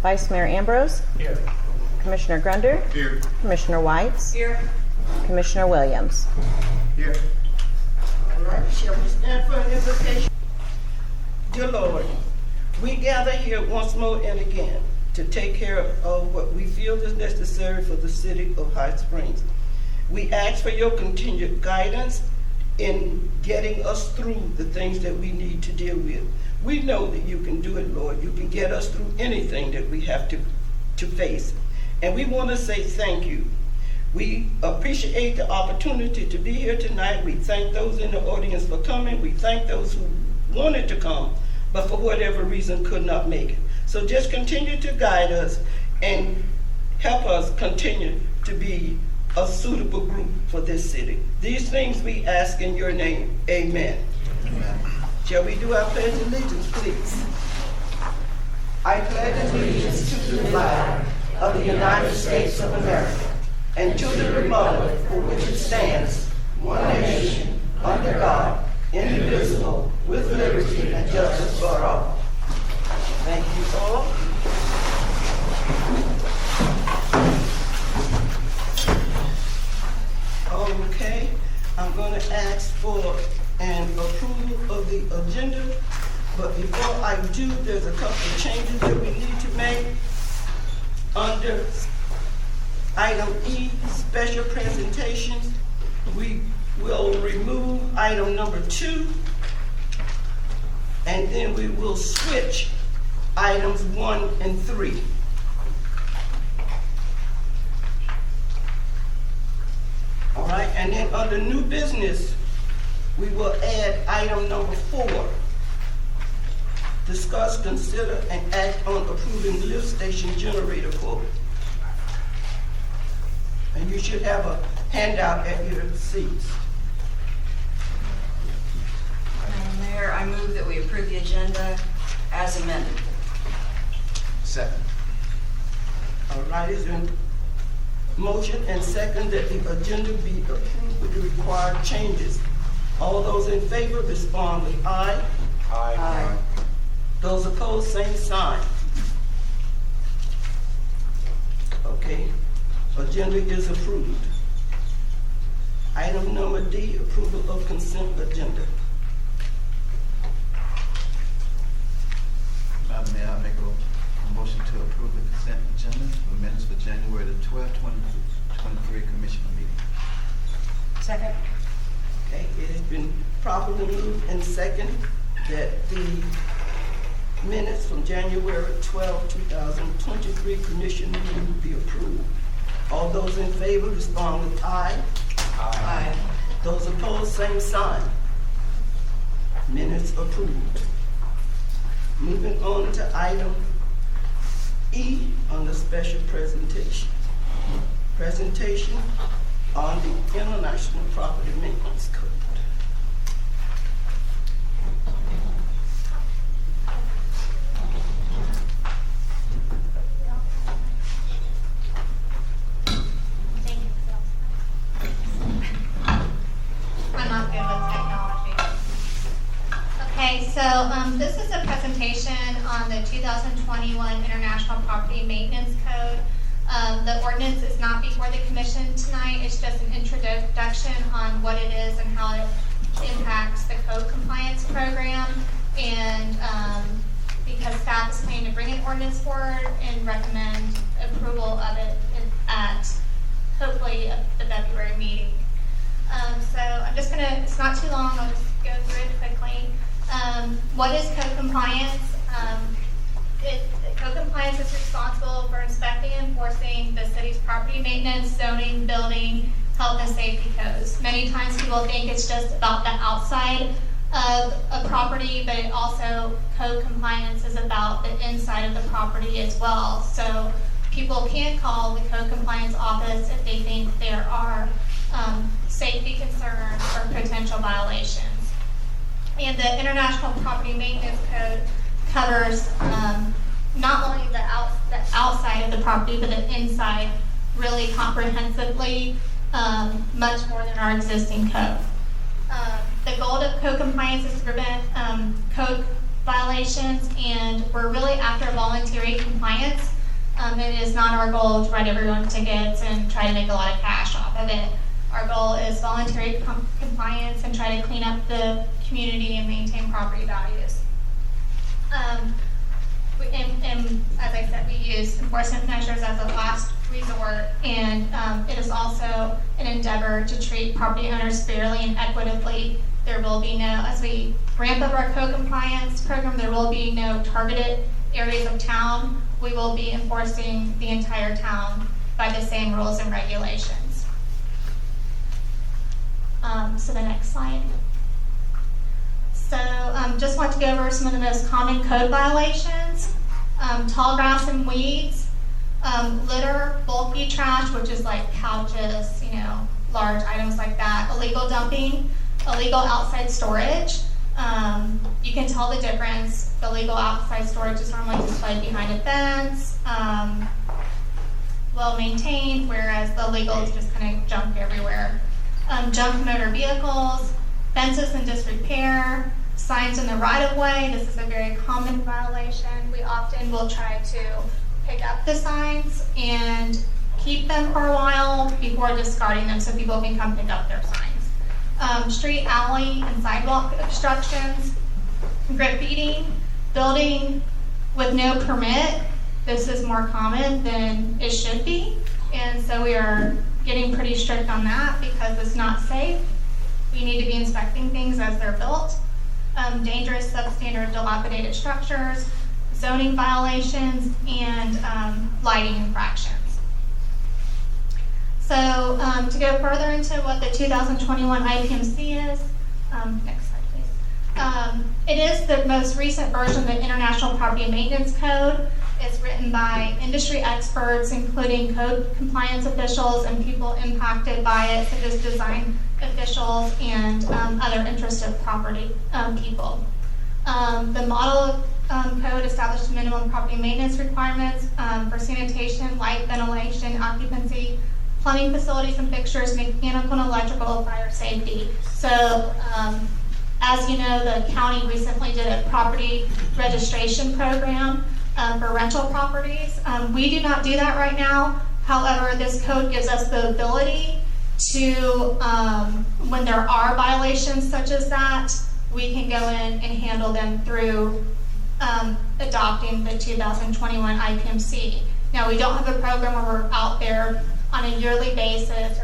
Vice Mayor Ambrose. Here. Commissioner Grunder. Here. Commissioner Whites. Here. Commissioner Williams. Here. All right, shall we stand for an invocation? Dear Lord, we gather here once more and again to take care of what we feel is necessary for the city of High Springs. We ask for your continued guidance in getting us through the things that we need to deal with. We know that you can do it, Lord. You can get us through anything that we have to face. And we want to say thank you. We appreciate the opportunity to be here tonight. We thank those in the audience for coming. We thank those who wanted to come, but for whatever reason could not make it. So just continue to guide us and help us continue to be a suitable group for this city. These things we ask in your name. Amen. Amen. Shall we do our pledge of allegiance, please? I pledge allegiance to the flag of the United States of America and to the republic for which it stands, one nation, under God, indivisible, with liberty and justice for all. Thank you all. Okay, I'm going to ask for an approval of the agenda, but before I do, there's a couple of changes that we need to make. Under item E, special presentations, we will remove item number 2, and then we will switch items 1 and 3. All right, and then under new business, we will add item number 4. Discuss, consider, and act on approving lift station generator quote. And you should have a handout at your seats. Madam Mayor, I move that we approve the agenda as amended. Second. All right, is there a motion and second that the agenda be approved with the required changes? All those in favor respond with aye. Aye. Those opposed, same sign. Okay, agenda is approved. Item number D, approval of consent agenda. Madam Mayor, I make a motion to approve the consent agenda for minutes for January the 12th, 2023 Commissioner meeting. Second. Okay, it has been properly moved and second that the minutes from January 12, 2023 Commission meeting be approved. All those in favor respond with aye. Aye. Those opposed, same sign. Minutes approved. Moving on to item E on the special presentation. Presentation on the International Property Maintenance Code. I'm not good with technology. Okay, so this is a presentation on the 2021 International Property Maintenance Code. The ordinance is not before the commission tonight. It's just an introduction on what it is and how it impacts the code compliance program. And because staff is planning to bring an ordinance forward and recommend approval of it at hopefully the February meeting. So I'm just gonna, it's not too long, I'll just go through it quickly. What is code compliance? Code compliance is responsible for inspecting and enforcing the city's property maintenance, zoning, building, health and safety codes. Many times people think it's just about the outside of a property, but it also, code compliance is about the inside of the property as well. So people can call the code compliance office if they think there are safety concerns or potential violations. And the International Property Maintenance Code covers not only the outside of the property, but the inside really comprehensively, much more than our existing code. The goal of code compliance is to prevent code violations, and we're really after voluntary compliance. It is not our goal to write everyone tickets and try to make a lot of cash off of it. Our goal is voluntary compliance and try to clean up the community and maintain property values. And as I said, we use enforcement measures as a last resort, and it is also an endeavor to treat property owners fairly and equitably. There will be no, as we ramp up our co-compliance program, there will be no targeted areas of town. We will be enforcing the entire town by the same rules and regulations. So the next slide. So just want to go over some of the most common code violations. Tall grass and weeds, litter, bulky trash, which is like couches, large items like that, illegal dumping, illegal outside storage. You can tell the difference. The legal outside storage is normally displayed behind a fence, well maintained, whereas the illegal is just kind of junk everywhere. Junk motor vehicles, fences in disrepair, signs in the right-of-way. This is a very common violation. We often will try to pick up the signs and keep them for a while before discarding them so people can come pick up their signs. Street, alley, and sidewalk obstructions, graffiti, building with no permit. This is more common than it should be, and so we are getting pretty strict on that because it's not safe. We need to be inspecting things as they're built. Dangerous, substandard, dilapidated structures, zoning violations, and lighting infractions. So to go further into what the 2021 IPMC is, next slide please. It is the most recent version of the International Property Maintenance Code. It's written by industry experts, including code compliance officials and people impacted by it, such as design officials and other interested property people. The model code established minimum property maintenance requirements for sanitation, light, ventilation, occupancy, plumbing facilities and fixtures, mechanical and electrical, fire safety. So as you know, the county recently did a property registration program for rental properties. We do not do that right now. However, this code gives us the ability to, when there are violations such as that, we can go in and handle them through adopting the 2021 IPMC. Now, we don't have a program where we're out there on a yearly basis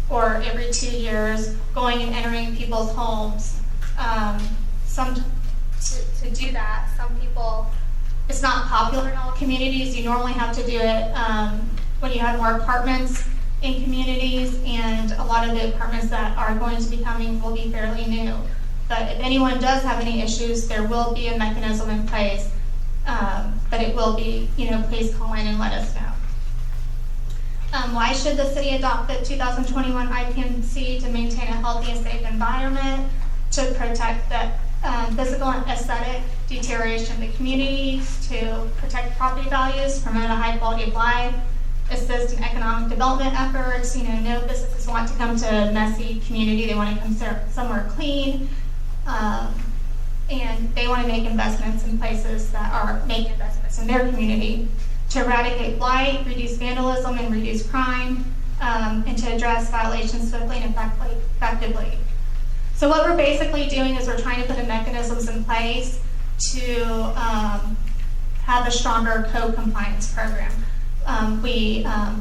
or every 2 years going and entering people's homes. To do that, some people, it's not popular in all communities. You normally have to do it when you have more apartments in communities, and a lot of the apartments that are going to be coming will be fairly new. But if anyone does have any issues, there will be a mechanism in place, but it will be, please call in and let us know. Why should the city adopt the 2021 IPMC? To maintain a healthy and safe environment, to protect the physical and aesthetic deterioration of the communities, to protect property values, promote a high quality of life, assist in economic development efforts. No businesses want to come to a messy community. They want to come somewhere clean. And they want to make investments in places that are making investments in their community. To eradicate blight, reduce vandalism, and reduce crime, and to address violations swiftly and effectively. So what we're basically doing is we're trying to put the mechanisms in place to have a stronger code compliance program.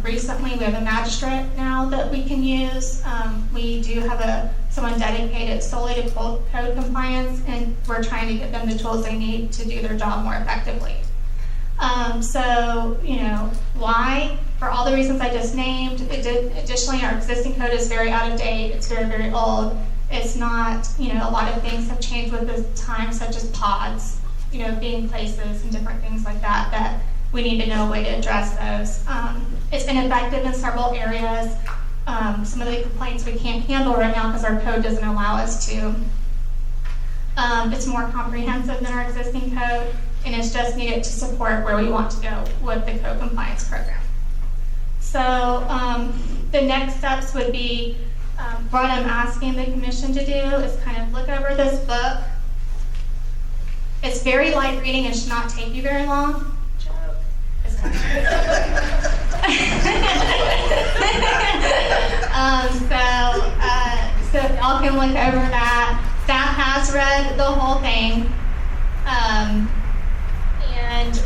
Recently we have a magistrate now that we can use. We do have someone dedicated solely to code compliance, and we're trying to give them the tools they need to do their job more effectively. Why? For all the reasons I just named. Additionally, our existing code is very out of date. It's very, very old. It's not, a lot of things have changed with the time, such as pods, being places and different things like that we need to know a way to address those. It's ineffective in several areas. Some of the complaints we can't handle right now because our code doesn't allow us to. It's more comprehensive than our existing code, and it's just needed to support where we want to go with the code compliance program. So the next steps would be what I'm asking the commission to do is kind of look over this book. It's very light reading and should not take you very long. It's kind of So if y'all can look over that. Staff has read the whole thing. And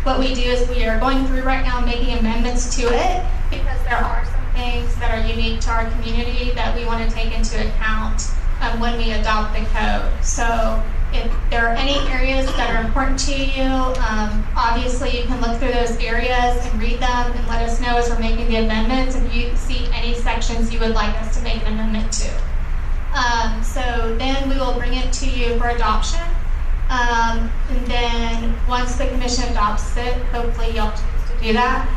what we do is we are going through right now making amendments to it because there are some things that are unique to our community that we want to take into account when we adopt the code. So if there are any areas that are important to you, obviously you can look through those areas and read them and let us know as we're making the amendments if you see any sections you would like us to make an amendment to. So then we will bring it to you for adoption. And then once the commission adopts it, hopefully you'll choose to do that.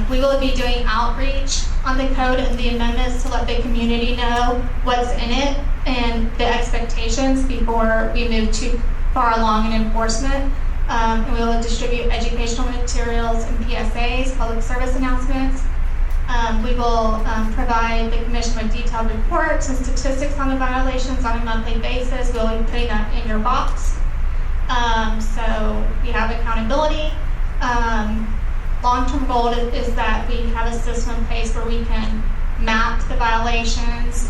We will be doing outreach on the code and the amendments to let the community know what's in it and the expectations before we move too far along in enforcement. And we will distribute educational materials and PSAs, public service announcements. We will provide the commission with detailed reports and statistics on the violations on a monthly basis. We'll be putting that in your box. So we have accountability. Long-term goal is that we have a system in place where we can map the violations,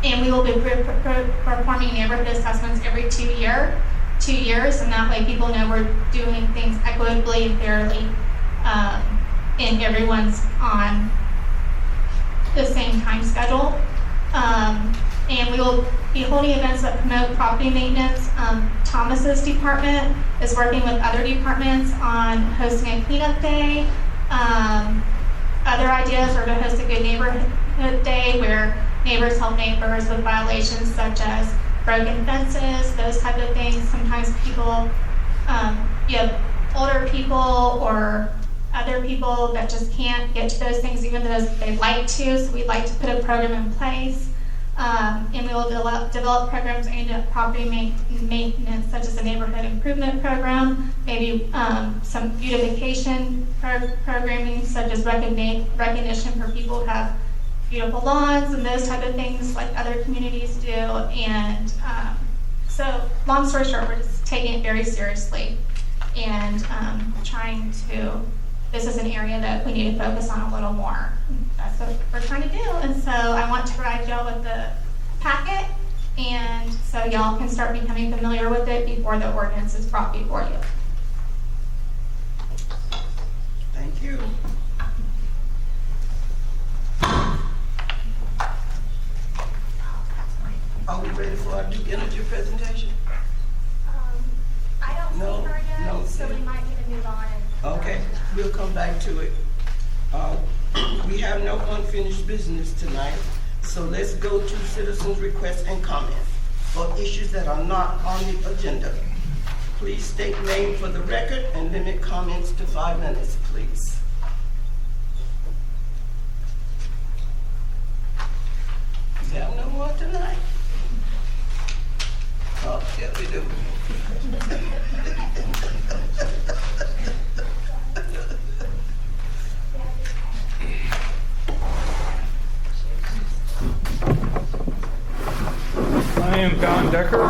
and we will be performing neighborhood assessments every 2 years, and that way people know we're doing things equitably and fairly, and everyone's on the same time schedule. And we will be holding events that promote property maintenance. Thomas's department is working with other departments on hosting a cleanup day. Other ideas are to host a good neighborhood day where neighbors help neighbors with violations such as broken fences, those type of things. Sometimes people, you have older people or other people that just can't get to those things even though they'd like to, so we'd like to put a program in place. And we will develop programs aimed at property maintenance, such as a neighborhood improvement program, maybe some beautification programming, such as recognition for people who have beautiful lawns and those type of things like other communities do. And so long story short, we're just taking it very seriously and trying to, this is an area that we need to focus on a little more. That's what we're trying to do. And so I want to provide y'all with the packet, and so y'all can start becoming familiar with it before the ordinance is brought before you. Thank you. Are we ready for our Duke Energy presentation? I don't No, see her yet, no, so we see. might need to move on. Okay, we'll come back to it. We have no unfinished business tonight, so let's go to citizens' requests and comments for issues that are not on the agenda. Please state name for the record and limit comments to 5 minutes, please. We have no more tonight? Oh, yeah, we do. I am Don Decker,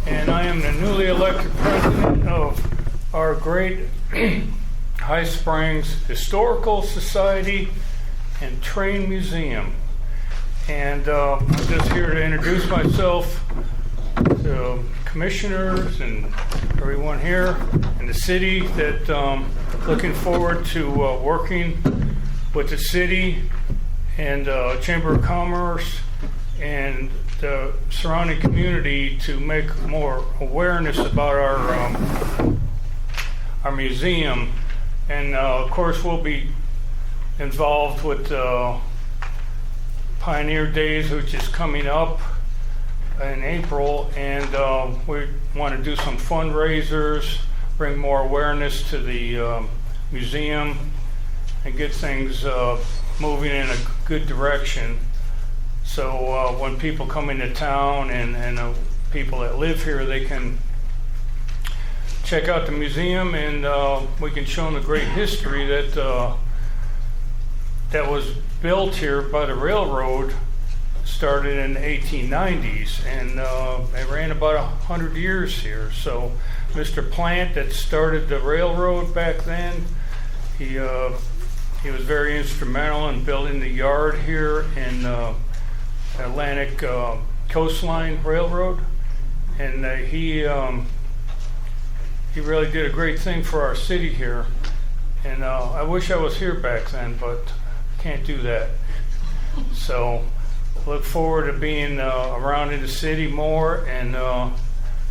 and I am the newly elected president of our great High Springs Historical Society and Train Museum. And I'm just here to introduce myself to commissioners and everyone here in the city that looking forward to working with the city and Chamber of Commerce and the surrounding community to make more awareness about our museum. And of course we'll be involved with Pioneer Days, which is coming up in April, and we want to do some fundraisers, bring more awareness to the museum and get things moving in a good direction. So when people come into town and people that live here, they can check out the museum, and we can show them the great history that was built here by the railroad. Started in the 1890s, and it ran about 100 years here. So Mr. Plant that started the railroad back then. He was very instrumental in building the yard here in Atlantic Coastline Railroad, and he really did a great thing for our city here. And I wish I was here back then, but can't do that. So look forward to being around in the city more, and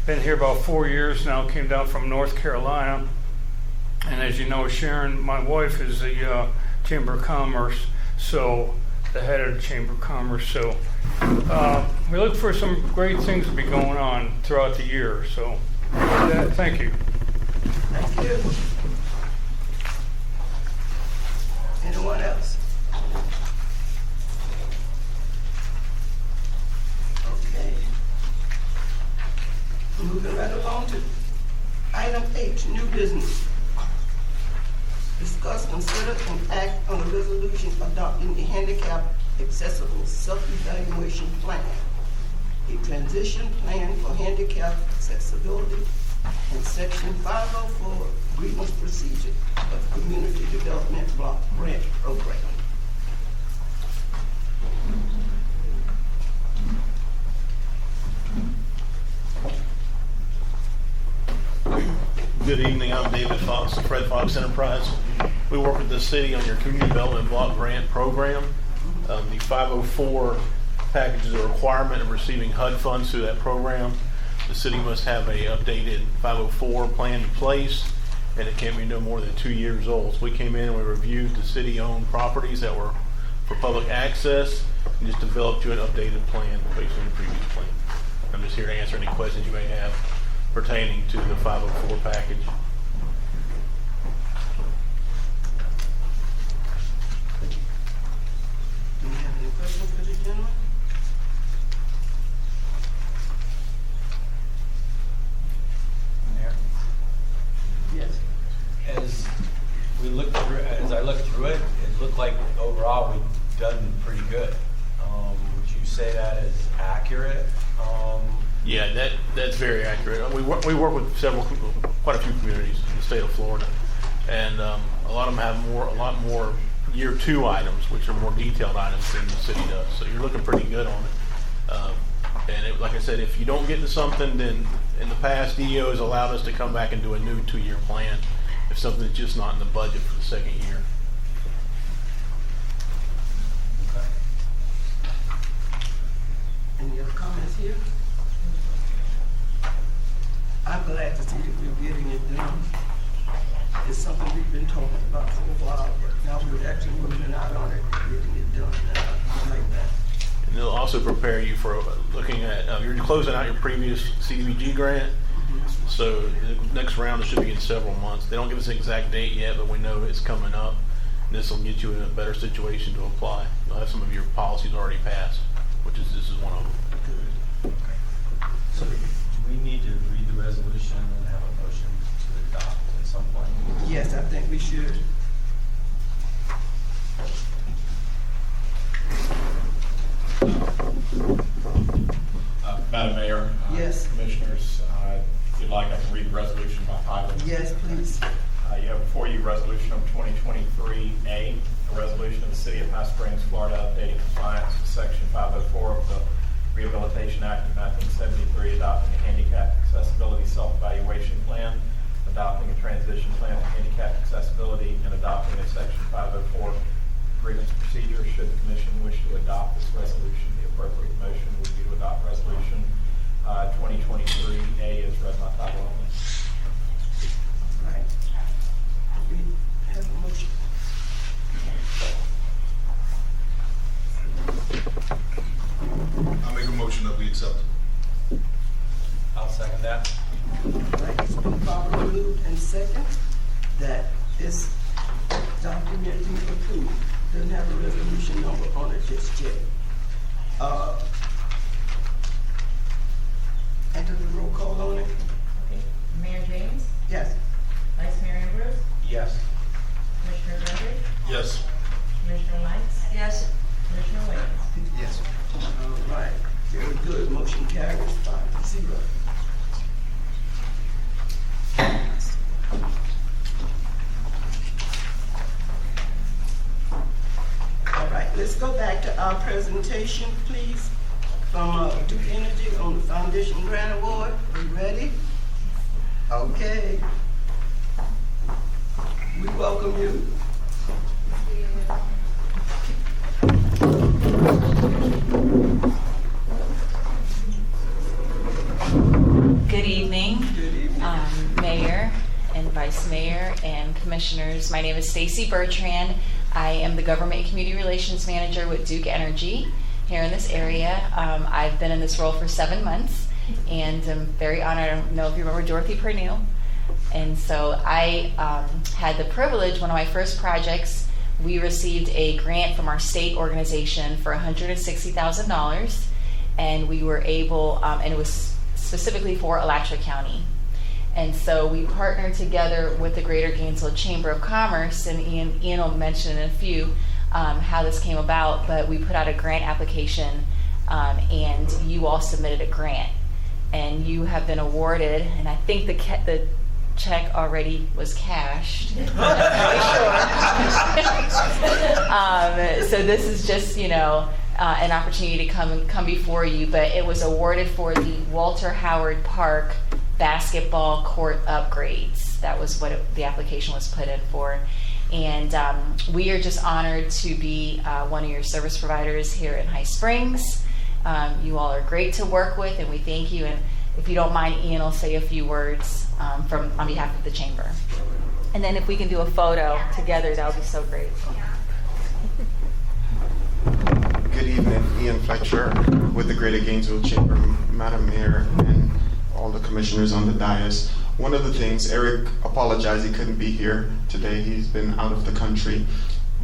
been here about 4 years now. Came down from North Carolina, and as you know, Sharon, my wife, is the Chamber of Commerce, so the head of the Chamber of Commerce. So we look for some great things to be going on throughout the year. So with that, thank you. Thank you. Anyone else? Okay. Moving right along to item H, new business. Discuss, consider, and act on a resolution adopting the handicap accessible self-evaluation plan, a transition plan for handicap accessibility, and section 504 grievance procedure of Community Development Block Grant Program. Good evening, I'm David Fox of Fred Fox Enterprise. We work with the city on your Community Development Block Grant Program. The 504 package is a requirement of receiving HUD funds through that program. The city must have a updated 504 plan in place, and it can't be no more than 2 years old. So we came in and we reviewed the city-owned properties that were for public access and just developed you an updated plan based on the previous plan. I'm just here to answer any questions you may have pertaining to the 504 package. Do we have any questions for the gentleman? Mayor, Yes. as I looked through it, it looked like overall we've done pretty good. Would you say that is accurate? Yeah, that's very accurate. We work with quite a few communities in the state of Florida, and a lot of them have a lot more year 2 items, which are more detailed items than the city does. So you're looking pretty good on it. Like I said, if you don't get to something, then in the past, DEO has allowed us to come back and do a new 2-year plan if something's just not in the budget for the second year. Okay. Any other comments here? I'm glad to see that we're getting it done. It's something we've been talking about for a while, but now we're actually moving out on it and getting it done. I like that. And they'll also prepare you for looking at, you're closing out your previous CDBG grant. So the next round should be in several months. They don't give us an exact date yet, but we know it's coming up. And this will get you in a better situation to apply. You'll have some of your policies already passed, this is one of them. So do we need to read the resolution and have a motion to adopt at some point? Yes, I think we should. Madam Mayor. Yes. Commissioners, if you'd like, I can read the resolution by title. Yes, please. You have before you Resolution of 2023A, a resolution of the City of High Springs, Florida, updating compliance with Section 504 of the Rehabilitation Act of 1973, adopting a handicap accessibility self-evaluation plan, adopting a transition plan for handicap accessibility, and adopting a Section 504 grievance procedure. Should the Commission wish to adopt this resolution, the appropriate motion would be to adopt Resolution 2023A as read by title only. Right. We have a motion. I make a motion that we accept it. I'll second that. Right, it's been properly moved and second that this document be approved. Doesn't have a resolution number on it just yet. Enter the roll call on it. Okay. Mayor James, Yes. Vice Mayor Ambrose, Yes. Commissioner Grundy, Yes. Commissioner Lights, Yes. Commissioner Williams. Yes. All right, very good. Motion carries 5-0. let's go back to our presentation, please, from Duke Energy on the Foundation Grant Award. Are you ready? Okay. We welcome you. Good evening, Mayor and Vice Mayor and Commissioners. My name is Stacy Bertrand. I am the Government and Community Relations Manager with Duke Energy here in this area. I've been in this role for 7 months, and I'm very honored. I don't know if you remember Dorothy Pernell. And so I had the privilege, one of my first projects, we received a grant from our state organization for $160,000, and we were able, and it was specifically for Alachua County. And so we partnered together with the Greater Gainesville Chamber of Commerce, and Ian will mention in a few how this came about, but we put out a grant application, and you all submitted a grant. And you have been awarded, and I think the check already was cashed. So this is just, an opportunity to come before you, but it was awarded for the Walter Howard Park basketball court upgrades. That was what the application was put in for. And we are just honored to be one of your service providers here in High Springs. You all are great to work with, and we thank you. And if you don't mind, Ian will say a few words on behalf of the chamber. And then if we can do a photo together, that would be so great. Good evening, Ian Fletcher with the Greater Gainesville Chamber, Madam Mayor, and all the commissioners on the dais. One of the things, Eric apologized he couldn't be here today. He's been out of the country.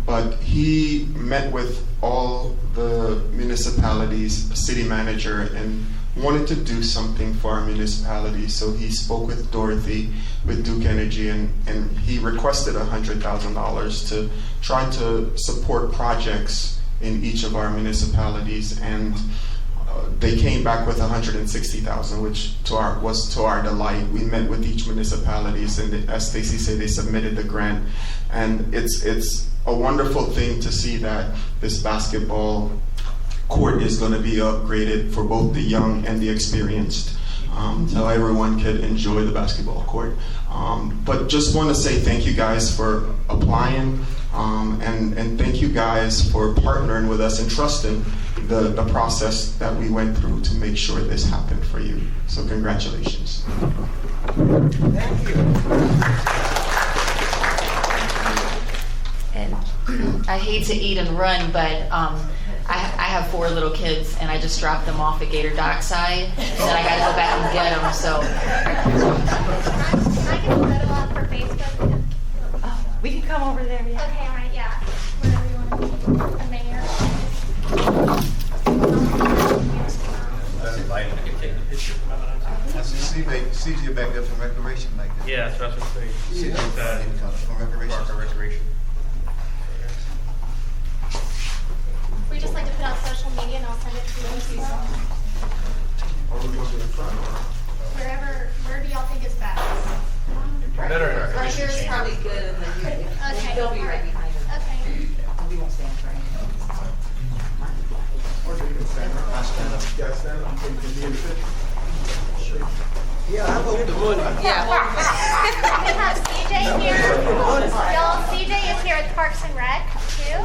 But he met with all the municipalities, city manager, and wanted to do something for our municipality. So he spoke with Dorothy, with Duke Energy, and he requested $100,000 to try to support projects in each of our municipalities, and they came back with $160,000, which was to our delight. We met with each municipalities, and as Stacy said, they submitted the grant, and it's a wonderful thing to see that this basketball court is going to be upgraded for both the young and the experienced, so everyone could enjoy the basketball court. But just want to say thank you guys for applying, and thank you guys for partnering with us and trusting the process that we went through to make sure this happened for you. So congratulations. Thank you. And I hate to eat and run, but I have 4 little kids, and I just dropped them off at Gator Dockside, and then I got to go back and get them. So I can photo up for Facebook. we can come over there. Yeah. Okay, all right, yeah. Whatever you want to do. The mayor. I see CJ back there from Recreation like that. Yeah, that's what I'm saying. From Recreation. Park or Recreation. We just like to put out social media and I'll send it to you. Where do y'all think is best? Better. Right here is probably good, and then Okay. they'll be right behind us. Okay. We won't stand for anything. Yeah, I hope the money. Yeah. We have CJ here. Y'all, CJ is here at Parks and Rec too.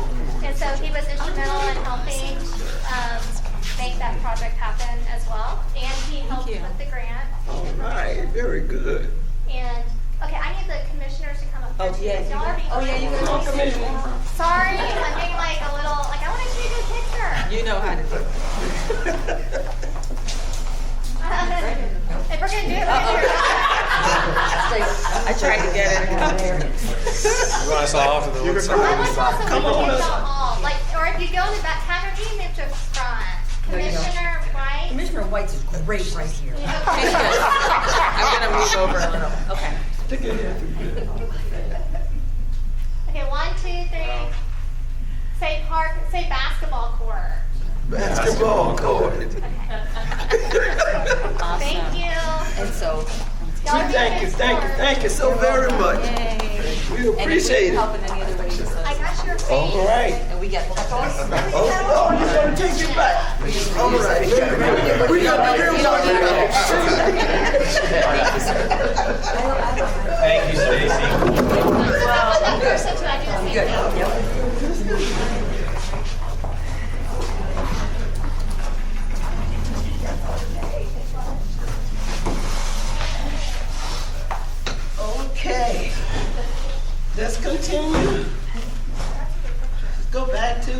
And so he was instrumental in helping make that project happen as well. And he helped with the grant. All right, very good. And, okay, I need the commissioners to come up here. Oh, yeah. Y'all already. Oh, yeah, you guys all Commissioner. Sorry, I'm being like a little, like I want to take a picture. You know how to do it. If we're gonna do it, we're gonna do it. I tried to get it. You want us all off to the one I side? want also Come we on. can take them all, like, or if you go in the back, have your team move to front. Commissioner White. Commissioner White's is great right here. You know, I'm gonna move over a little. Okay. Okay, 1, 2, 3. Say basketball court. Basketball court. Awesome. Thank you. And so, Y'all be good sports. Thank you so very much. yay. We appreciate it. Help in any other way. I got your face. All right. And we we get that. Oh, I just want to take you back. All right. We got the real Thank you, Stacy. Good. Yep. Okay, let's continue. Let's go back to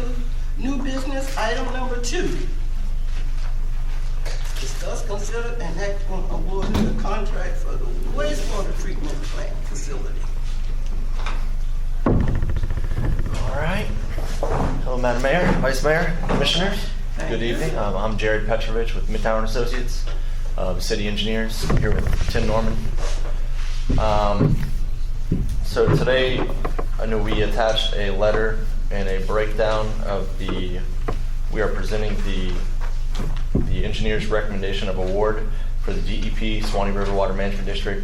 new business item number 2. Discuss, consider, and act on awarding the contract for the wastewater treatment plant facility. All right. Hello, Madam Mayor, Vice Mayor, Commissioners. Good evening. I'm Jared Petrovich with Midtown Associates, city engineers, here with Tim Norman. So today, I know we attached a letter and a breakdown of we are presenting the engineer's recommendation of award for the DEP Swanee River Water Management District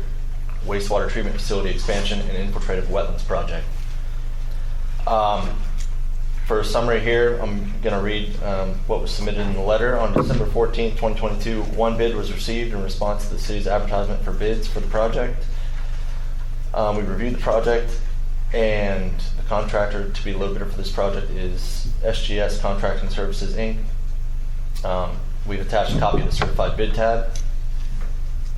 wastewater treatment facility expansion and infiltrative wetlands project. For a summary here, I'm going to read what was submitted in the letter. On December 14th, 2022, one bid was received in response to the city's advertisement for bids for the project. We reviewed the project, and the contractor to be low bidder for this project is SGS Contracting Services, Inc. We've attached a copy of the certified bid tab.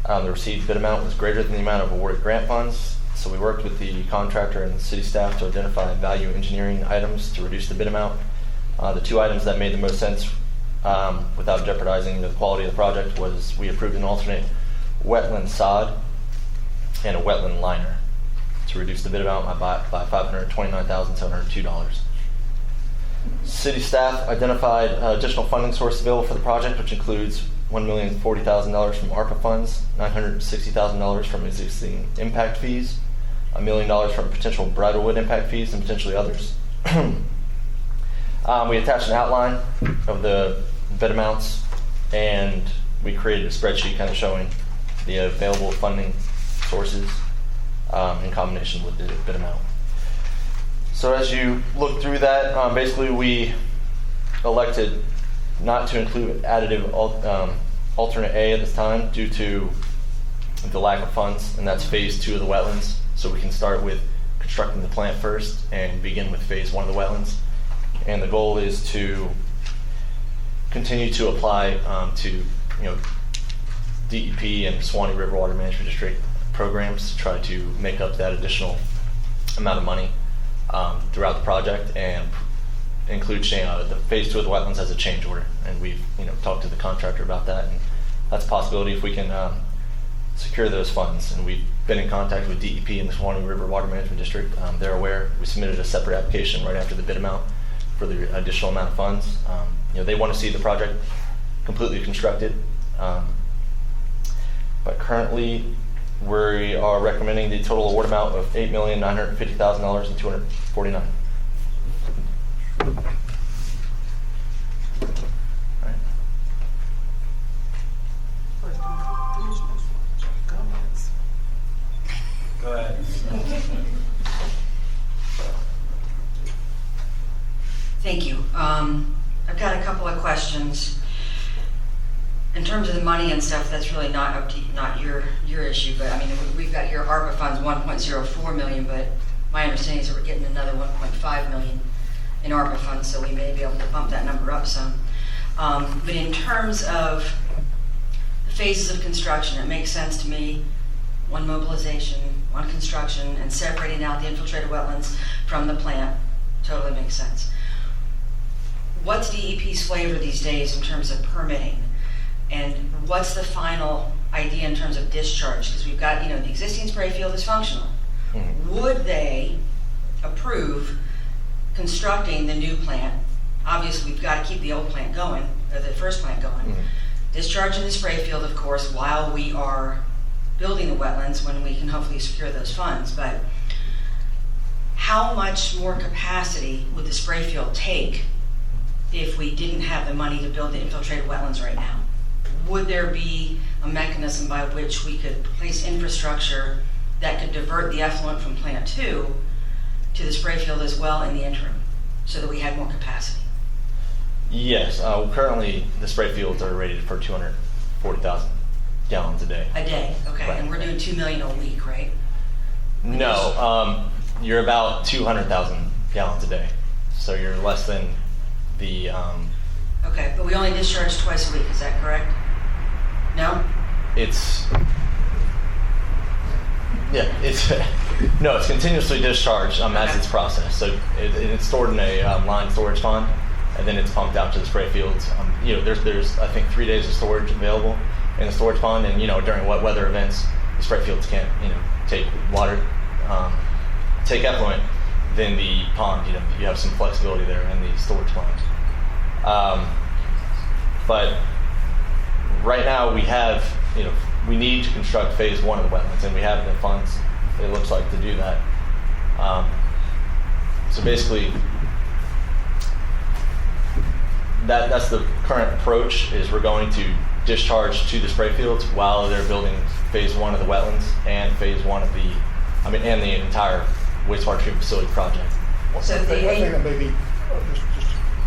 The received bid amount was greater than the amount of awarded grant funds, so we worked with the contractor and the city staff to identify value engineering items to reduce the bid amount. The 2 items that made the most sense without jeopardizing the quality of the project was we approved an alternate wetland sod and a wetland liner to reduce the bid amount by $529,702. City staff identified additional funding source available for the project, which includes $1,040,000 from ARPA funds, $960,000 from existing impact fees, $1 million from potential Bridlewood impact fees, and potentially others. We attached an outline of the bid amounts, and we created a spreadsheet kind of showing the available funding sources in combination with the bid amount. So as you look through that, basically we elected not to include additive alternate A at this time due to the lack of funds, and that's phase 2 of the wetlands. So we can start with constructing the plant first and begin with phase 1 of the wetlands. And the goal is to continue to apply to DEP and Swanee River Water Management District programs to try to make up that additional amount of money throughout the project, and include the phase 2 of the wetlands as a change order. And we've talked to the contractor about that, and that's a possibility if we can secure those funds. And we've been in contact with DEP and the Swanee River Water Management District. They're aware. We submitted a separate application right after the bid amount for the additional amount of funds. They want to see the project completely constructed, but currently we are recommending the total award amount of $8,950,249. Right. Go ahead. Thank you. I've got a couple of questions. In terms of the money and stuff, that's really not your issue, but I mean, we've got here ARPA funds 1.04 million, but my understanding is that we're getting another 1.5 million in ARPA funds, so we may be able to bump that number up some. But in terms of the phases of construction, it makes sense to me, one mobilization, one construction, and separating out the infiltrated wetlands from the plant totally makes sense. What's DEP's flavor these days in terms of permitting? And what's the final idea in terms of discharge? Because we've got, the existing spray field is functional. Mm-hmm. Would they approve constructing the new plant? Obviously, we've got to keep the old plant going, or the first plant going. Mm-hmm. Discharging the spray field, of course, while we are building the wetlands, when we can hopefully secure those funds. But how much more capacity would the spray field take if we didn't have the money to build the infiltrated wetlands right now? Would there be a mechanism by which we could place infrastructure that could divert the effluent from plant 2 to the spray field as well in the interim? so that we had more capacity? Yes, currently the spray fields are rated for 240,000 gallons a day. A day, okay, Right. and we're doing 2 million a week, right? No, you're about 200,000 gallons a day. So you're less than the, Okay, but we only discharge twice a week, is that correct? No? it's, yeah, it's, no, it's continuously discharged as Okay. it's processed. So it's stored in a lined storage pond, and then it's pumped out to the spray fields. There's I think 3 days of storage available in the storage pond, and during wet weather events, the spray fields can't take water, take effluent. Then the pond, you have some flexibility there in the storage pond. But right now we have, we need to construct phase 1 of the wetlands, and we have the funds, it looks like, to do that. So basically, that's the current approach, is we're going to discharge to the spray fields while they're building phase 1 of the wetlands and phase 1 of and the entire wastewater treatment facility project. So One thing that may be, just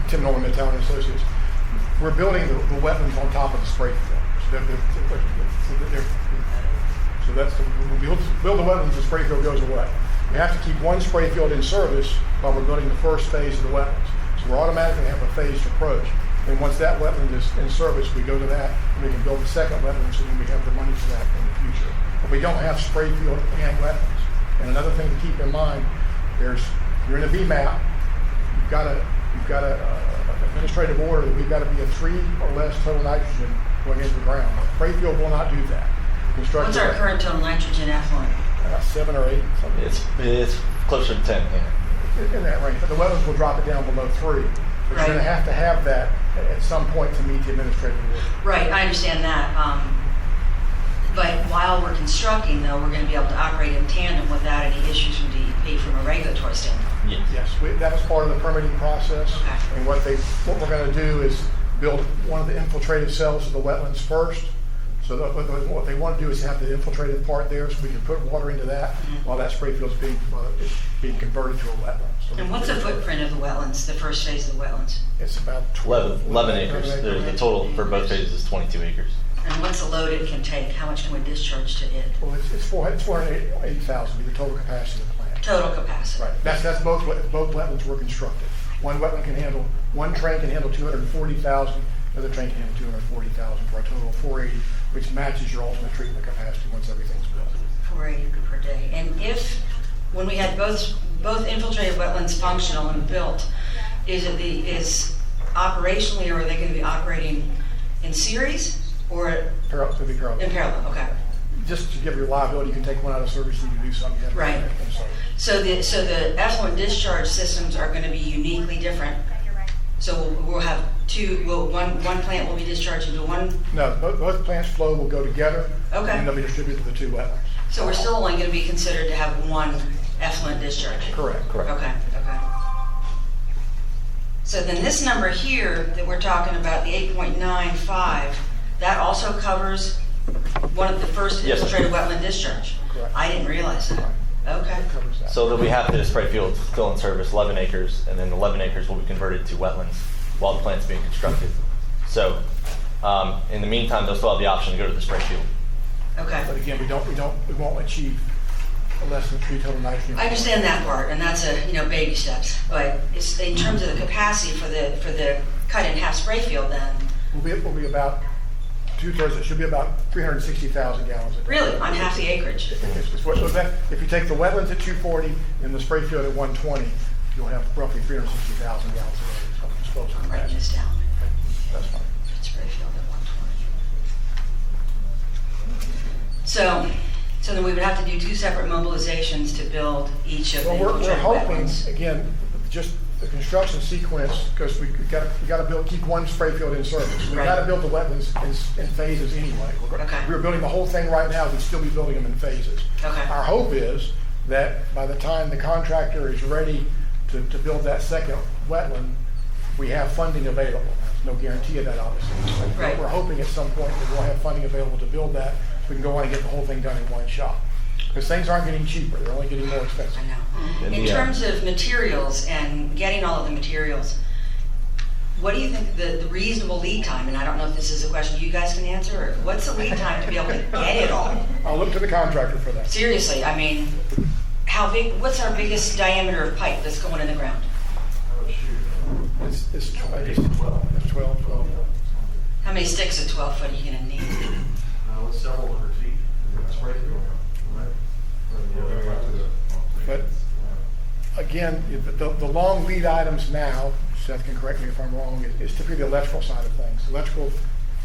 Tim Norman, Midtown Associates, we're building the wetlands on top of the spray field. So that's when we build the wetlands, the spray field goes away. We have to keep one spray field in service while we're building the first phase of the wetlands. So we're automatically have a phased approach. And once that wetland is in service, we go to that, and we can build the second wetland, so then we have the money for that in the future. But we don't have spray field and wetlands. And another thing to keep in mind, you're in a VMAP, you've got an administrative order that we've got to be a 3 or less total nitrogen going into the ground. Spray field will not do that. What's our current total nitrogen effluent? 7 or 8, something. It's closer to 10, yeah. In that range, but the wetlands will drop it down below 3. But Right. you're going to have that at some point to meet the administrative order. Right, I understand that. But while we're constructing, though, we're going to be able to operate in tandem without any issues from DEP from a regulatory standpoint. Yes. Yes, that was part of the permitting process. Okay. And what we're going to do is build one of the infiltrative cells of the wetlands first. So what they want to do is have the infiltrative part there, so we can put water into that while that spray field is being converted to a wetland. So And what's the footprint of the wetlands, the first phase of the wetlands? It's about 11 acres. The total for both phases is 22 acres. And what's the load it can take? How much can we discharge to it? Well, it's 480,000 be the total capacity of the plant. Total capacity. Right. That's both wetlands were constructed. One train can handle 240,000. The other train can handle 240,000 for a total of 480, which matches your ultimate treatment capacity once everything's built. 480 per day. And when we had both infiltrated wetlands functional and built, is operationally, or are they going to be operating in series or in parallel? Okay. Just to give you reliability, you can take one out of service, you can do something. Right. So the effluent discharge systems are going to be uniquely different. So we'll have one plant will be discharging to one. No, both plants' flow will go together. Okay. And they'll be distributed to the 2 wetlands. So we're still only going to be considered to have one effluent discharge. Correct. Okay. So then this number here that we're talking about, the 8.95, that also covers one of the first Yes, infiltrated wetland discharge. Correct. I didn't realize that. Okay. It covers that. So that we have the spray field still in service, 11 acres, and then 11 acres will be converted to wetlands while the plant's being constructed. So in the meantime, they'll still have the option to go to the spray field. Okay. But again, we won't achieve less than 3 total nitrogen. I understand that part, and that's baby steps. But it's in terms of the capacity for the cut in half spray field, then We'll be about 2/3. It should be about 360,000 gallons a day. really on half the acreage. If you take the wetlands at 240 and the spray field at 120, you'll have roughly 360,000 gallons a day of disposal I'm writing capacity. this down. That's fine. Spray field at 120. So then we would have to do 2 separate mobilizations to build each of the Well, we're infiltrated hoping, wetlands. again, just the construction sequence, because we got to keep one spray field in service. We've Right. got to build the wetlands in phases anyway. Okay. We're building the whole thing right now, we'd still be building them in phases. Okay. Our hope is that by the time the contractor is ready to build that second wetland, we have funding available. There's no guarantee of that, obviously. Right. We're hoping at some point that we'll have funding available to build that, so we can go on and get the whole thing done in one shot. Because things aren't getting cheaper, they're only getting more expensive. I know. And In the, terms of materials and getting all of the materials, what do you think the reasonable lead time, and I don't know if this is a question you guys can answer, or what's the lead time to be able to get it all? I'll look to the contractor for that. Seriously, I mean, how big, what's our biggest diameter of pipe that's going in the ground? It's 12. How many sticks of 12 foot are you gonna need? It's several hundred feet. Spray field, right? But again, the long lead items now, Seth can correct me if I'm wrong, is typically the electrical side of things.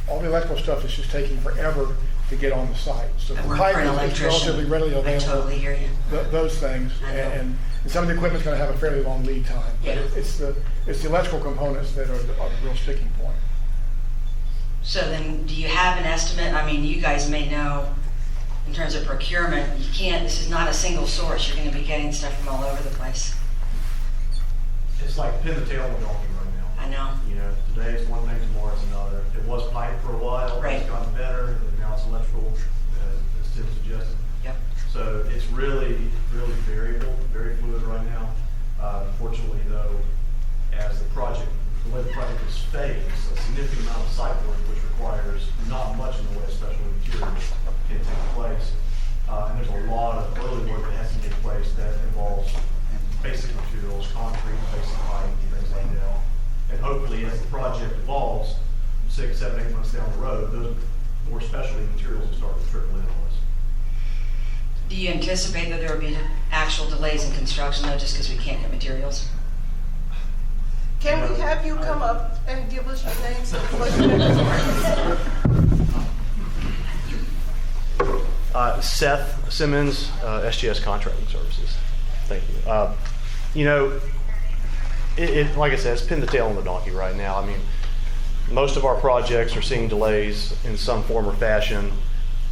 All the electrical stuff is just taking forever to get on the site. So I the work pipe for an is electrician. relatively readily available. I totally hear you. Those things, I know. and some of the equipment's going to have a fairly long lead time. Yeah. But it's the electrical components that are the real sticking point. So then, do you have an estimate? I mean, you guys may know, in terms of procurement, this is not a single source. You're gonna be getting stuff from all over the place. It's like pin the tail on the donkey right now. I know. You know, today it's one thing, tomorrow it's another. It was pipe for a while, Right. it's gotten better, and now it's electrical, as Tim suggested. Yep. So it's really, really variable, very fluid right now. Unfortunately though, as the way the project is phased, a significant amount of site work, which requires not much in the way of special materials, can take place. And there's a lot of early work that has to take place that involves basic materials, concrete, basic pipe, and things like that. And hopefully, as the project evolves, 6, 7, 8 months down the road, those more specialty materials will start to trickle in on us. Do you anticipate that there will be actual delays in construction though, just because we can't get materials? Can we have you come up and give us your name so what's your name? Seth Simmons, SGS Contracting Services. Thank you. You know, like I said, it's pin the tail on the donkey right now. I mean, most of our projects are seeing delays in some form or fashion,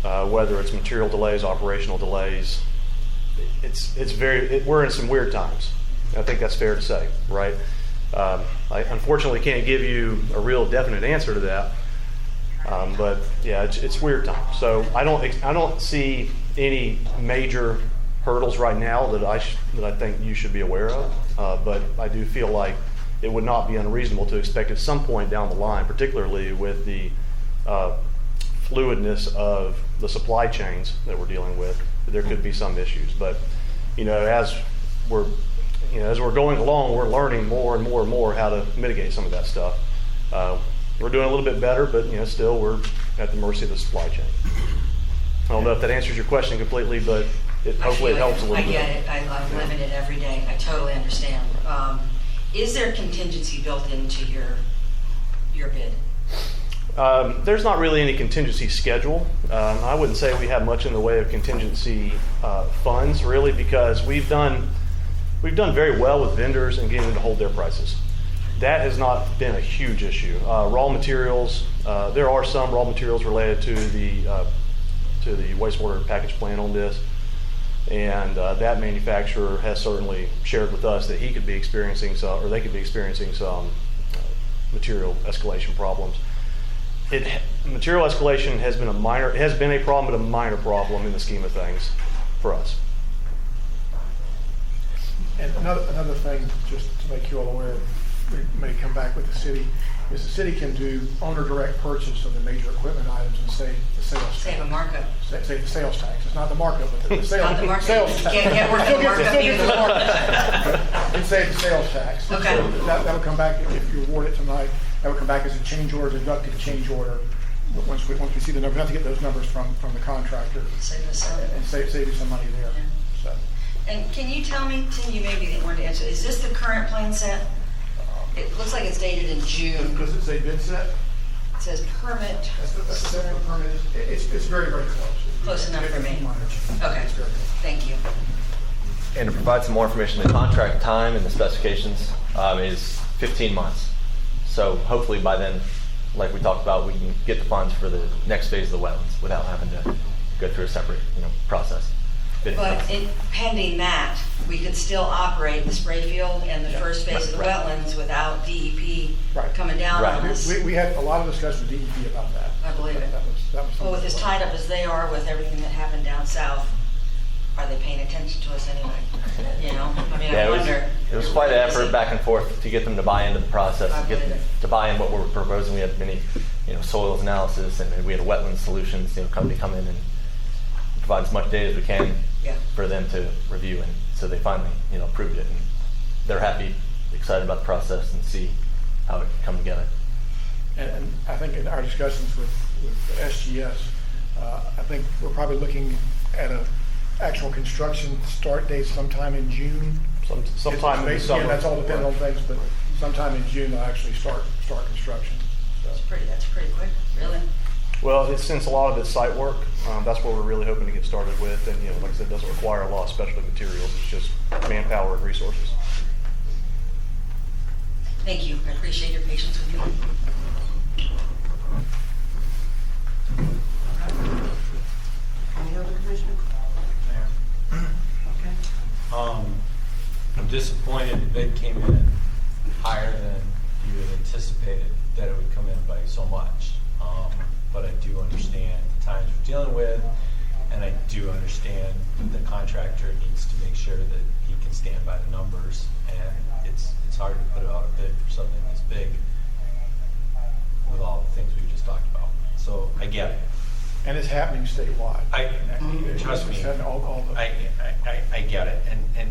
whether it's material delays, operational delays. We're in some weird times. I think that's fair to say, right? I unfortunately can't give you a real definite answer to that. But yeah, it's weird times. So I don't see any major hurdles right now that I think you should be aware of. But I do feel like it would not be unreasonable to expect at some point down the line, particularly with the fluidness of the supply chains that we're dealing with, that there could be some issues. But as we're going along, we're learning more and more and more how to mitigate some of that stuff. We're doing a little bit better, but still we're at the mercy of the supply chain. I don't know if that answers your question completely, but hopefully it helps a little bit. I get it. I'm living it every day. I totally understand. Is there contingency built into your bid? There's not really any contingency schedule. I wouldn't say we have much in the way of contingency funds, really, because we've done very well with vendors and getting them to hold their prices. That has not been a huge issue. Raw materials, there are some raw materials related to the wastewater package plant on this, and that manufacturer has certainly shared with us that he could be experiencing some, or they could be experiencing some material escalation problems. Material escalation has been a problem, but a minor problem in the scheme of things for us. And another thing, just to make you all aware, we may come back with the city, is the city can do owner direct purchase of the major equipment items and save the sales tax. Save a markup. Save the sales tax. It's not the markup, but the sales, Not the markup. sales tax. Can't work the markup Still gets either. the markup. And save the sales tax. Okay. So that'll come back, if you award it tonight, that will come back as a change order, deducted change order. Once we see the numbers, we have to get those numbers from the contractor Save us some. and save you some money there. So. And can you tell me, Tim, you maybe didn't want to answer, is this the current plan set? It looks like it's dated in June. Does it say bid set? It says permit. That's the permit. It's very, very close. Close enough for me. Minor change. Okay, It's very close. thank you. And to provide some more information, the contract time and the specifications is 15 months. So hopefully by then, like we talked about, we can get the funds for the next phase of the wetlands without having to go through a separate process. But pending that, we could still operate the spray field and the first phase of the wetlands without DEP Right. coming down on us. We had a lot of discussion with DEP about that. I believe it. That was Well, with as tied up as they are with everything that happened down south, are they paying attention to us anyway? You know, I mean, Yeah, I wonder. it was quite an effort back and forth to get them to buy into the process, I to get believe it. to buy in what we're proposing. We had many, soils analysis, and we had a wetland solutions, company come in and provide as much data as we can Yeah. for them to review, and so they finally, approved it, and they're happy, excited about the process, and see how it can come together. And I think in our discussions with SGS, I think we're probably looking at a actual construction start date sometime in June. Sometime in the summer. Yeah, that's all dependent on things, but sometime in June they'll actually start construction. So. That's pretty quick, really. Well, since a lot of it's site work, that's what we're really hoping to get started with. And, like I said, it doesn't require a lot of specialty materials. It's just manpower and resources. Thank you. I appreciate your patience with me. Any other commissioner? Okay. I'm disappointed the bid came in higher than you had anticipated that it would come in by so much. But I do understand the times we're dealing with, and I do understand that the contractor needs to make sure that he can stand by the numbers, and it's hard to put out a bid for something this big with all the things we just talked about. So I get it. And it's happening statewide. Trust me, It's happening all the. I get it, and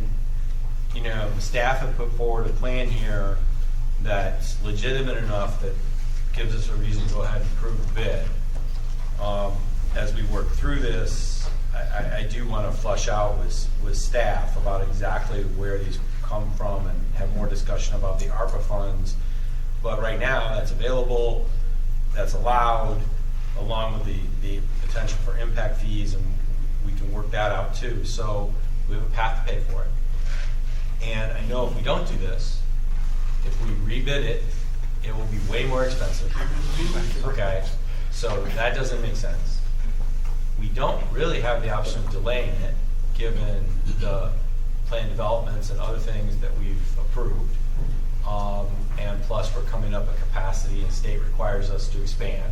the staff have put forward a plan here that's legitimate enough that gives us a reason to go ahead and approve the bid. As we work through this, I do want to flush out with staff about exactly where these come from and have more discussion about the ARPA funds. But right now, that's available, that's allowed, along with the potential for impact fees, and we can work that out too. So we have a path to pay for it. And I know if we don't do this, if we rebid it, it will be way more expensive. Okay, so that doesn't make sense. We don't really have the option of delaying it, given the plan developments and other things that we've approved. And plus, we're coming up at capacity, and state requires us to expand.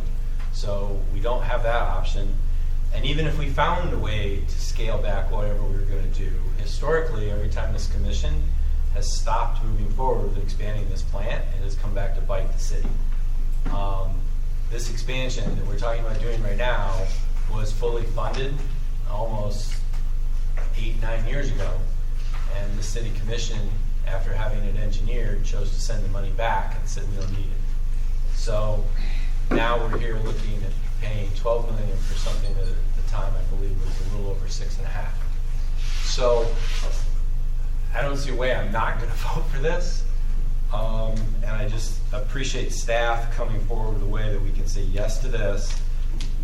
So we don't have that option. And even if we found a way to scale back whatever we were going to do, historically, every time this commission has stopped moving forward with expanding this plant, it has come back to bite the city. This expansion that we're talking about doing right now was fully funded almost 8-9 years ago, and the city commission, after having it engineered, chose to send the money back and said we don't need it. So now we're here looking at paying $12 million for something that at the time I believe was a little over 6.5. So I don't see a way I'm not going to vote for this. And I just appreciate staff coming forward with a way that we can say yes to this,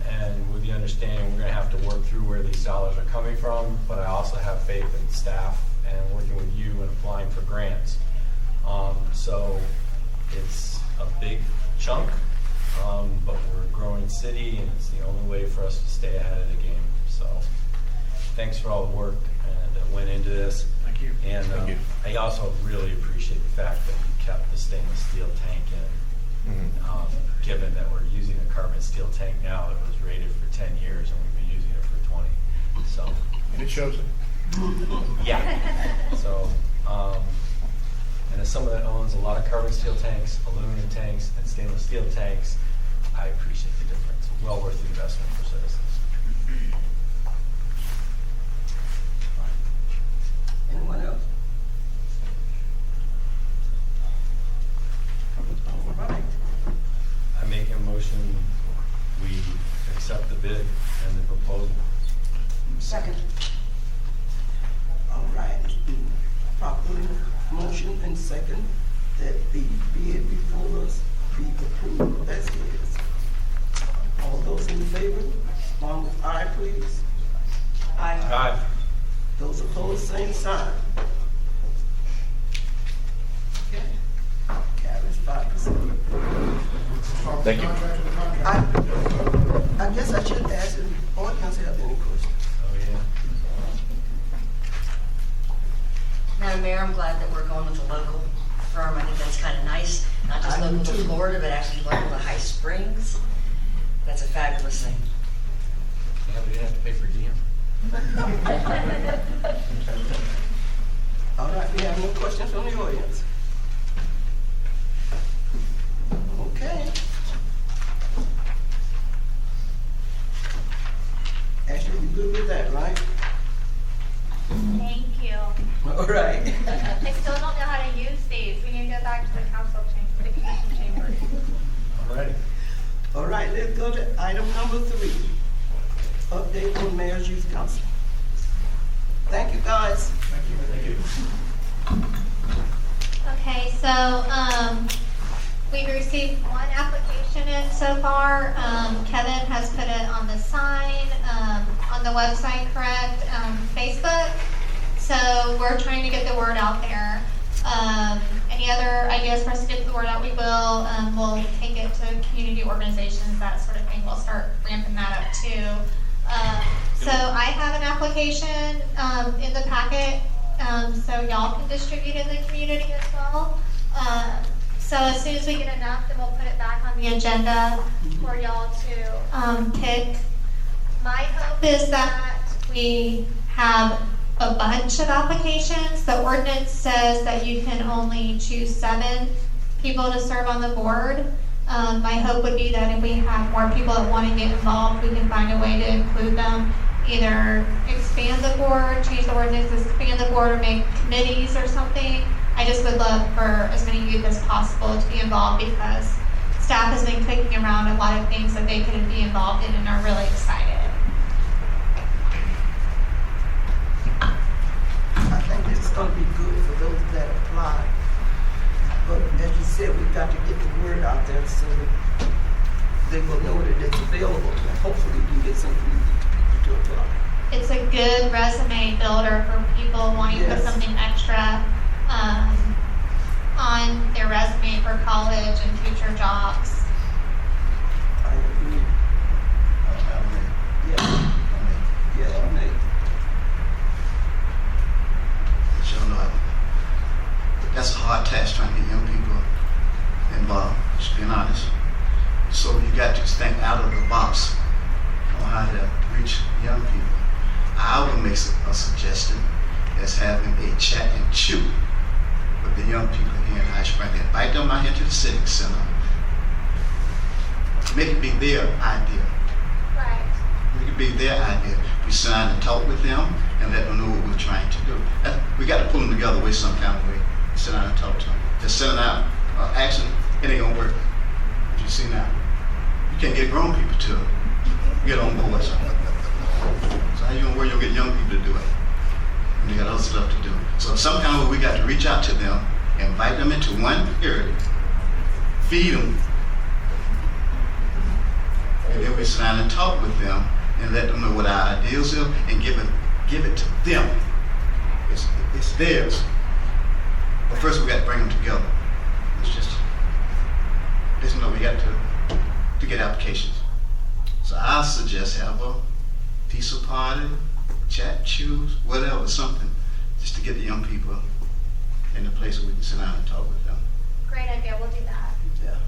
and with the understanding we're going to have to work through where these dollars are coming from, but I also have faith in staff and working with you and applying for grants. So it's a big chunk, but we're a growing city, and it's the only way for us to stay ahead of the game. So thanks for all the work that went into this. Thank you. And Thank you. I also really appreciate the fact that we kept the stainless steel tank in, given that we're using a carbon steel tank now that was rated for 10 years and we've been using it for 20. So. And it shows it. Yeah. So, and as someone that owns a lot of carbon steel tanks, aluminum tanks, and stainless steel tanks, I appreciate the difference. Well worth the investment for citizens. Anyone else? All right. I make a motion, we accept the bid and the proposal. Second. All right. Properly motion and second that the bid before us be approved as is. All those in favor, respond with aye, please. Aye. Aye. Those opposed, same sign. Okay. Carries 5%. Thank you. I guess I should ask if the audience have any questions. Oh, yeah. Madam Mayor, I'm glad that we're going with a local firm. I think that's kind of nice. Not just I do local to too. Florida, but actually local to High Springs. That's a fabulous thing. Yeah, we didn't have to pay per diem. All right, we have no questions from the audience. Okay. Ashley, you good with that, right? Thank you. All right. I still don't know how to use these. We need to go back to the council chamber, the commission chamber. All right. All right, let's go to item number 3. Update on Mayor's Youth Council. Thank you, guys. Thank you. Okay, so we've received one application in so far. Kevin has put it on the sign, on the website, correct? Facebook. So we're trying to get the word out there. Any other ideas for us to get the word out? We will. We'll take it to community organizations, that sort of thing. We'll start ramping that up too. So I have an application in the packet, so y'all can distribute in the community as well. So as soon as we get enough, then we'll put it back on the agenda for y'all to pick. My hope is that we have a bunch of applications. The ordinance says that you can only choose 7 people to serve on the board. My hope would be that if we have more people that want to get involved, we can find a way to include them. Either expand the board, change the ordinance, expand the board, or make committees or something. I just would love for as many youth as possible to be involved, because staff has been kicking around a lot of things that they could be involved in and are really excited. I think this is going to be good for those that apply. But as you said, we've got to get the word out there so that they will know that it's available. And hopefully you get some people to apply. It's a good resume builder for people wanting to put something extra on their resume for college and future jobs. I agree. Yeah, Nate. Y'all know that's a hard task trying to get young people involved, just being honest. So you got to think out of the box on how to reach young people. I would make a suggestion as having a chat and chew with the young people here in High Spring. Invite them out here to the Civic Center. Make it be their idea. Right. Make it be their idea. We sit down and talk with them and let them know what we're trying to do. We got to pull them together with some kind of way. Sit down and talk to them. Just sending out action, it ain't gonna work. As you see now, you can't get grown people to get on board. So how you gonna work? You'll get young people to do it, and they got other stuff to do. So some kind of way we got to reach out to them, invite them into one area, feed them, and then we sit down and talk with them and let them know what our ideals are and give it to them. It's theirs. But first we got to bring them together. It's just, listen, we got to get applications. So I suggest have a pizza party, chat, choose, whatever, something, just to get the young people in a place where we can sit down and talk with them. Great idea, we'll do that. Yeah.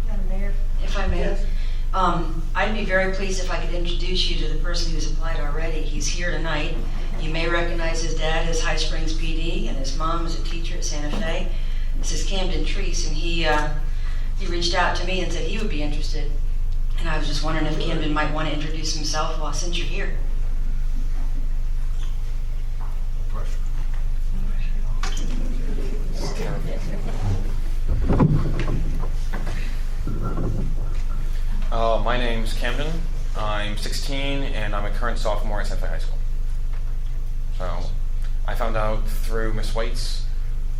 Madam Mayor, if I may. Yes. I'd be very pleased if I could introduce you to the person who's applied already. He's here tonight. You may recognize his dad as High Springs PD, and his mom is a teacher at Santa Fe. This is Camden Treese, and he reached out to me and said he would be interested. And I was just wondering if Camden might want to introduce himself since you're here. My name's Camden. I'm 16 and I'm a current sophomore at Santa Fe High School. So I found out through Ms. White's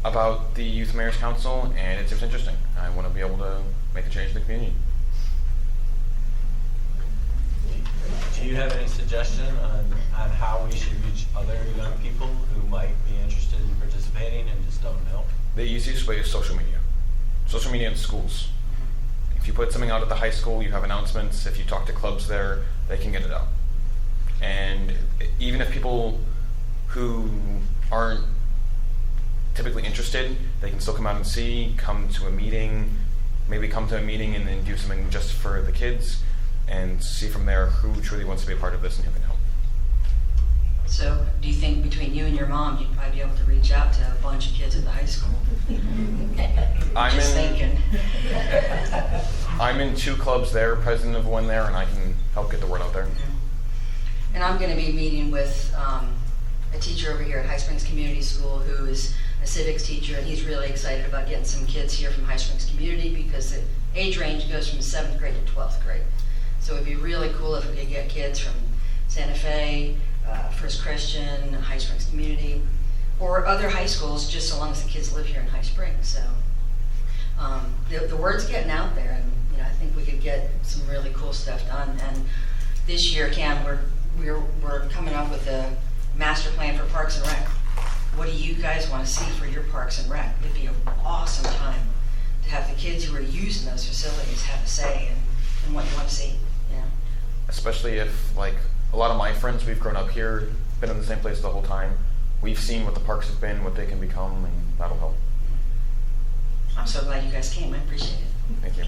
about the Youth Mayor's Council, and it seems interesting. I want to be able to make a change in the community. Do you have any suggestion on how we should reach other young people who might be interested in participating and just don't know? The easiest way is social media. Social media in schools. If you put something out at the high school, you have announcements. If you talk to clubs there, they can get it out. And even if people who aren't typically interested, they can still come out and see, come to a meeting, maybe come to a meeting and then do something just for the kids. and see from there who truly wants to be a part of this and who can help. So, do you think between you and your mom, you'd probably be able to reach out to a bunch of kids at the high school? Just thinking. I'm in 2 clubs there, president of one there, and I can help get the word out there. And I'm going to be meeting with a teacher over here at High Springs Community School who is a civics teacher, and he's really excited about getting some kids here from High Springs Community because the age range goes from 7th grade to 12th grade. So it'd be really cool if we could get kids from Santa Fe, First Christian, High Springs Community, or other high schools, just so long as the kids live here in High Springs. So the word's getting out there, and I think we could get some really cool stuff done. And this year, Cam, we're coming up with a master plan for Parks and Rec. What do you guys want to see for your Parks and Rec? It'd be an awesome time to have the kids who are using those facilities have a say in what you want to see. Especially if, like, a lot of my friends, we've grown up here, been in the same place the whole time. We've seen what the parks have been, what they can become, and that'll help. I'm so glad you guys came. I appreciate it. Thank you.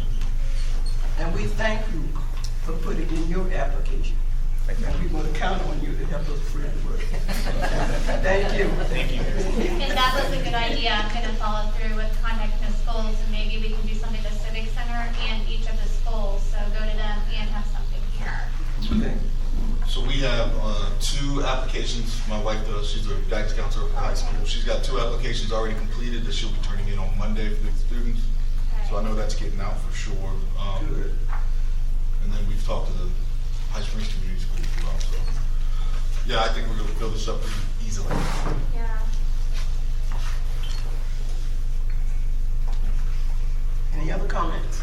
And we thank you for putting in your application. Thank you. And we're going to count on you to help us spread the word. Thank you. Thank you. And that was a good idea. I'm going to follow through with contacting the schools, and maybe we can do something at the Civic Center and each of the schools. So go to them and have something here. Okay. So we have 2 applications. My wife does. She's the guidance counselor of the high school. She's got 2 applications already completed that she'll be turning in on Monday for the students. So I know that's getting out for sure. Good. And then we've talked to the High Springs Community School as well. So yeah, I think we're going to fill this up pretty easily. Yeah. Any other comments?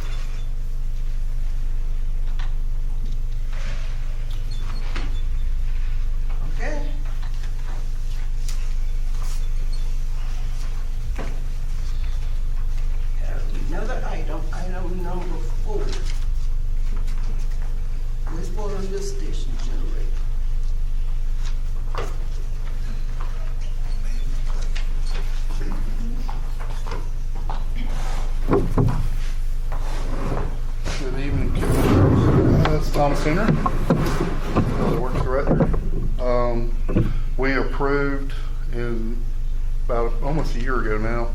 Okay. Have another item number 4. Wastewater lift station generator. Good evening, Commissioners. It's Thomas Henry, Public Works Director. We approved in about almost a year ago now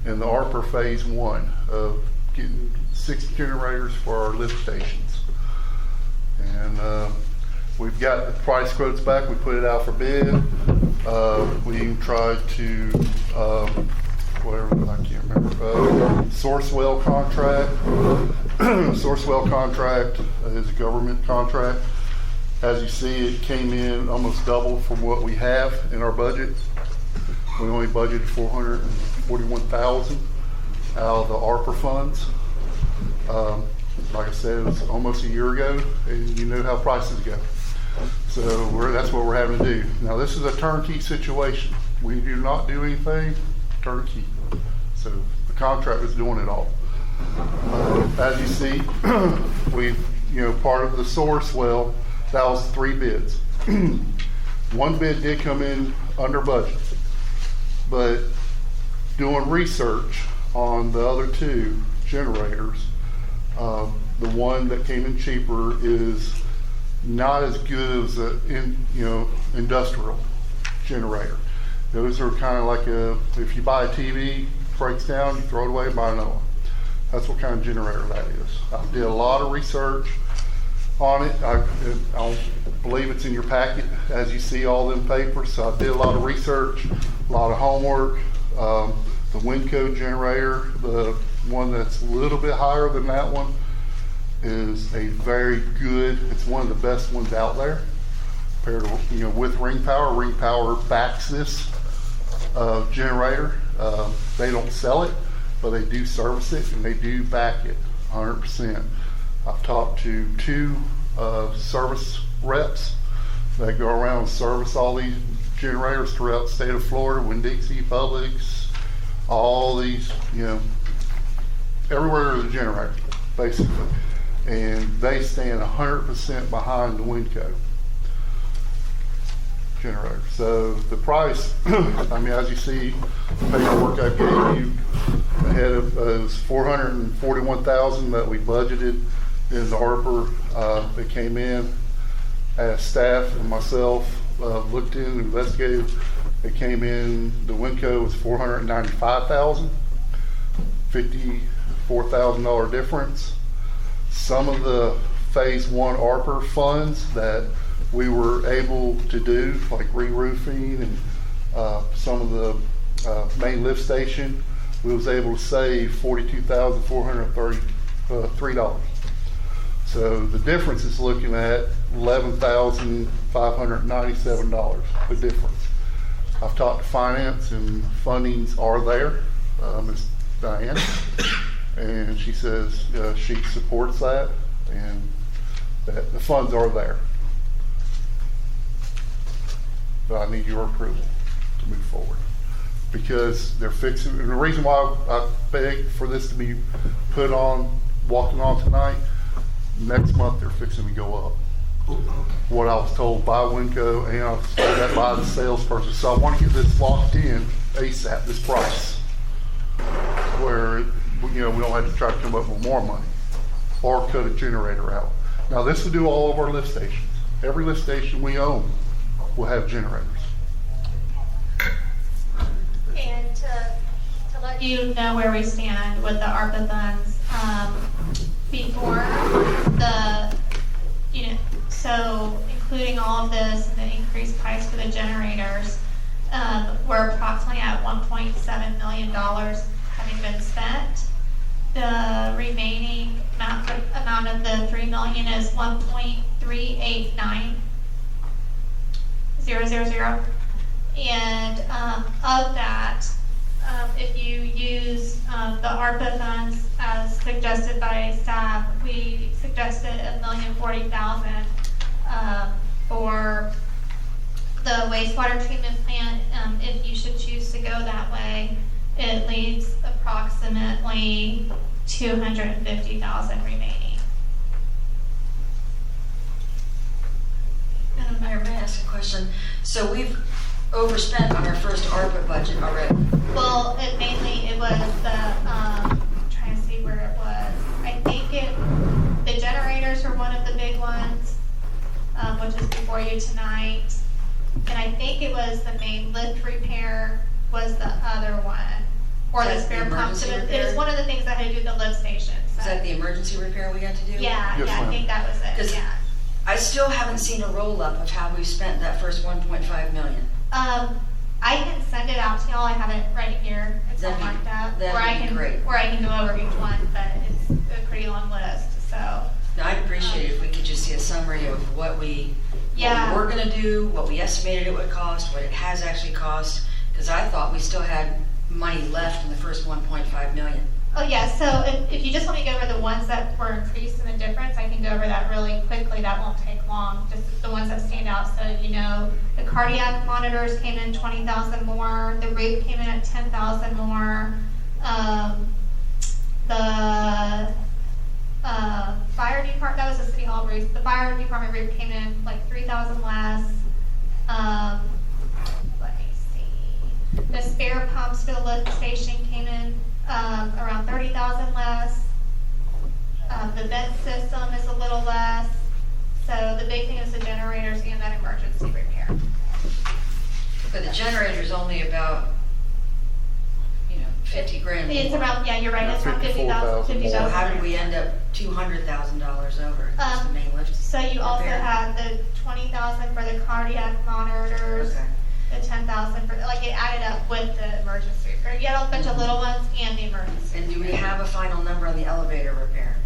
in the ARPA Phase 1 of getting 6 generators for our lift stations. And we've got the price quotes back. We put it out for bid. We tried to, whatever, I can't remember, Sourcewell contract. Sourcewell contract is a government contract. As you see, it came in almost double from what we have in our budget. We only budgeted $441,000 out of the ARPA funds. Like I said, it was almost a year ago, and you know how prices go. So that's what we're having to do. Now, this is a turnkey situation. We do not do anything turnkey. So the contractor is doing it all. As you see, part of the Sourcewell, that was 3 bids. 1 bid did come in under budget, but doing research on the other 2 generators, the one that came in cheaper is not as good as the industrial generator. Those are kind of like if you buy a TV, breaks down, you throw it away, buy another one. That's what kind of generator that is. I did a lot of research on it. I don't believe it's in your packet as you see all them papers. So I did a lot of research, a lot of homework. The Winco generator, the one that's a little bit higher than that one, is a very good, it's one of the best ones out there compared to, with Ring Power. Ring Power backs this generator. They don't sell it, but they do service it and they do back it 100%. I've talked to 2 service reps that go around and service all these generators throughout the state of Florida, Winn-Dixie, Publix, all these, everywhere there's a generator, basically. And they stand 100% behind the Winco generator. So the price, as you see, the paperwork I gave you ahead of was $441,000 that we budgeted is ARPA that came in as staff and myself looked in, investigated. It came in, the WINCO was $495,000, $54,000 difference. Some of the phase one ARPA funds that we were able to do, like re-roofing and some of the main lift station, we was able to save $42,433. So the difference is looking at $11,597, the difference. I've talked to finance and fundings are there, Ms. Diane, and she says she supports that and that the funds are there. But I need your approval to move forward because they're fixing, and the reason why I begged for this to be put on, walking on tonight, next month they're fixing to go up. What I was told by WINCO and I was told that by the salesperson. So I want to get this locked in ASAP, this price, where we don't have to try to come up with more money or cut a generator out. Now this will do all of our lift stations. Every lift station we own will have generators. And to let you know where we stand with the ARPA funds, before so including all of this and the increased price for the generators, we're approximately at $1.7 million having been spent. The remaining amount of the $3 million is $1.389000. And of that, if you use the ARPA funds as suggested by staff, we suggested $1,040,000 for the wastewater treatment plant. If you should choose to go that way, it leaves approximately $250,000 remaining. Madam Mayor, may I ask a question? So we've overspent on our first ARPA budget already. Well, it was the, I'm trying to see where it was. I think the generators are one of the big ones, which is before you tonight. And I think it was the main lift repair was the other one. Or the spare pump. It was one of the things that had to do with the lift station. So. Is that the emergency repair we had to do? Yeah, Yes, I think that was it, yeah. I still haven't seen a roll-up of how we've spent that first $1.5 million. I can send it out to y'all. I have it right here. It's all marked up. That'd be great. Where I can go over each one, but it's a pretty long list, so. Now, I'd appreciate it if we could just see a summary of what we were gonna do, what we estimated it would cost, what it has actually cost, because I thought we still had money left in the first 1.5 million. Oh yeah, so if you just want me to go over the ones that were increased in the difference, I can go over that really quickly. That won't take long, just the ones that stand out. So, the cardiac monitors came in 20,000 more, the roof came in at 10,000 more, the fire department, that was the city hall roof, the fire department roof came in like 3,000 less. Let me see. The spare pumps for the lift station came in around 30,000 less. The vent system is a little less. So the big thing is the generators and that emergency repair. But the generator's only about, 50 grand more. It's around, yeah, you're right, it's around 50,000. So how did we end up $200,000 over? Just the main lift So you also repair? had the 20,000 for the cardiac monitors. Okay. The 10,000 for, it added up with the emergency repair. You had a bunch of little ones and the emergency. And do we have a final number on the elevator repair?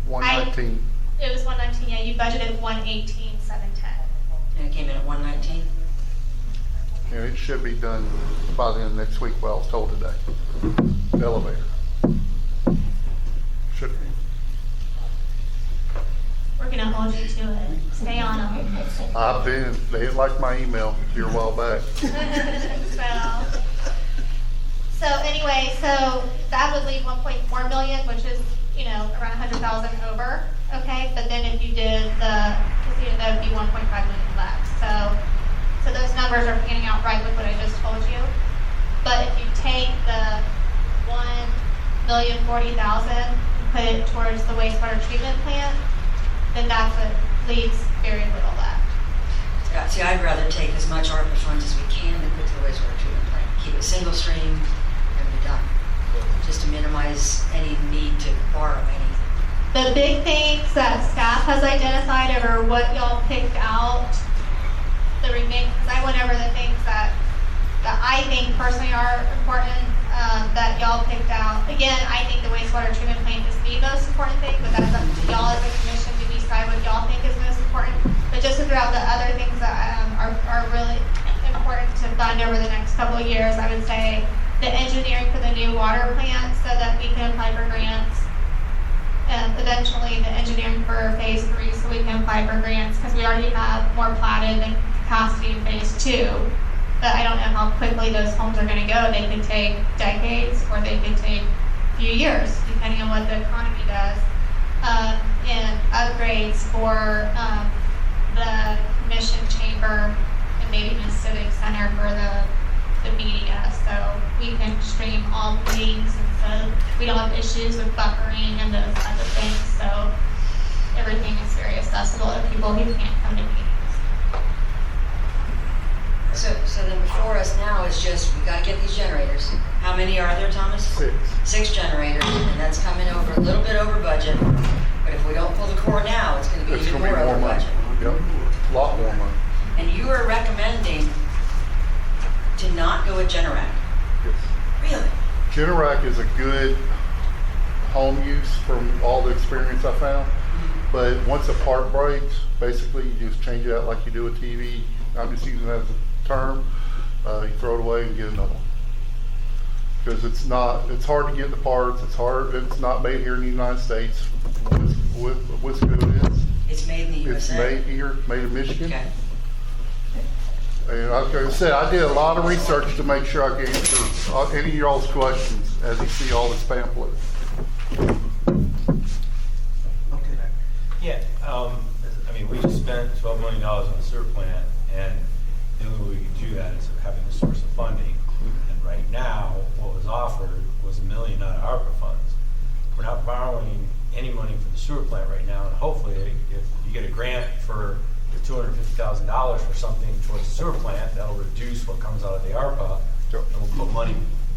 119. It was 119, yeah, you budgeted 118,710. And it came in at 119? And it should be done by the end of next week, what I was told today. The elevator. Should be. We're gonna hold you to it. Stay on them. They didn't like my email here a while back. So anyway, so that would leave 1.4 million, which is, around 100,000 over, okay? But then if you did that would be 1.5 million left. So those numbers are panning out right with what I just told you. But if you take the $1,040,000 and put put it towards the wastewater treatment plant, then that's what leaves very little left. Yeah, see, I'd rather take as much ARPA funds as we can to put to the wastewater treatment plant. Keep it single stream and be done. Just to minimize any need to borrow anything. The big things that staff has identified over what y'all picked out, the remaining, because I went over the things that I think personally are important, that y'all picked out. Again, I think the wastewater treatment plant is the most important thing, but that's up to y'all as a commission to decide what y'all think is most important. But just to throw out the other things that are really important to fund over the next couple of years, I would say the engineering for the new water plant so that we can apply for grants. Eventually the engineering for phase 3 so we can apply for grants because we already have more platted than capacity in phase 2. But I don't know how quickly those homes are going to go. They could take decades or they could take a few years depending on what the economy does. And upgrades for the commission chamber and maybe the civic center for the media, so we can stream all meetings and so we don't have issues with buffering and those type of things, so everything is very accessible to people who can't come to meetings. So then before us now is just, we gotta get these generators. How many are there, Thomas? 6. 6 generators, and that's coming over, a little bit over budget. But if we don't pull the core now, it's gonna be It's even gonna be more more over money. budget. Yep, a lot more money. And you are recommending to not go with Generac? Yes. Really? Generac is a good home use from all the experience I found. But once a part breaks, basically you just change it out like you do a TV. I'm just using that as a term. You throw it away and get another one. Because it's hard to get the parts. It's not made here in the United States. What's good is It's made in the USA? it's made here, made in Michigan. Okay. And like I said, I did a lot of research to make sure I could answer any of y'all's questions as you see all this pamphlet. Yeah, I mean, we just spent $12 million on the sewer plant, and the only way we can do that is having a source of funding. And right now, what was offered was $1 million out of ARPA funds. We're not borrowing any money for the sewer plant right now, and hopefully, if you get a grant for $250,000 for something towards the sewer plant, that'll reduce what comes out of the ARPA, and we'll put money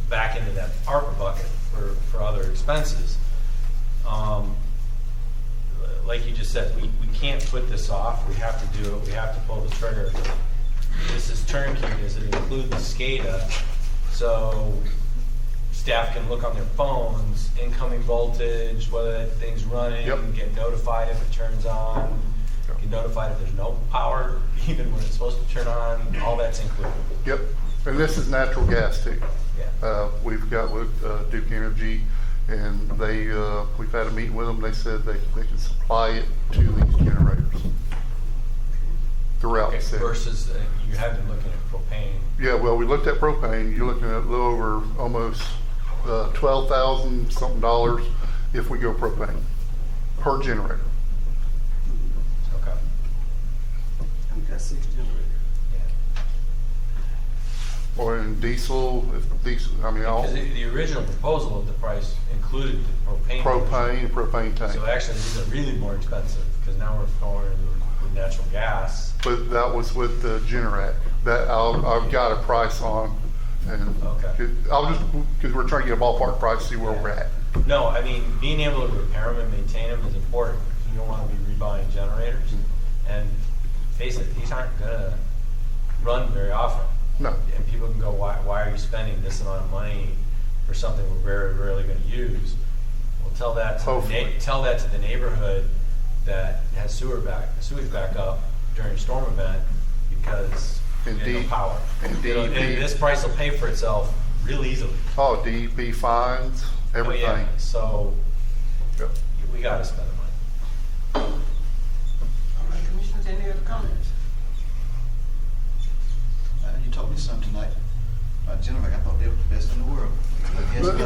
back into that ARPA bucket for other expenses. Like you just said, we can't put this off. We have to do it. We have to pull the trigger. This is turnkey. Does it include the SCADA? So staff can look on their phones, incoming voltage, whether that thing's running, get notified if it turns on, get notified if there's no power, even when it's supposed to turn on. All that's included. Yep, and this is natural gas too. Yeah. We've got with Duke Energy, and we've had a meeting with them. They said they can supply it to these generators throughout the city. Versus you have been looking at propane. Yeah, well, we looked at propane. You're looking at a little over almost $12,000 something if we go propane per generator. Okay. We got 6 generators. Or in diesel, Because the original proposal of the price included the propane tank. So actually, these are really more expensive because now we're going with natural gas. But that was with the Generac. That I've got a price on, and I'll just because we're trying to get a ballpark price, see where we're at. No, I mean being able to repair them and maintain them is important. You don't want to be rebuying generators, and face it, these aren't gonna run very often. No. And people can go, why are you spending this amount of money for something we're very rarely going to use? Well, tell that to the neighborhood that has sewage back up during a storm event because we have no power. And And this price will pay for itself real easily. Oh, DEP fines, everything. Oh, yeah. So we got to spend the money. All right, commissioners, any other comments? You told me something tonight about Generac. I thought they were the best in the world.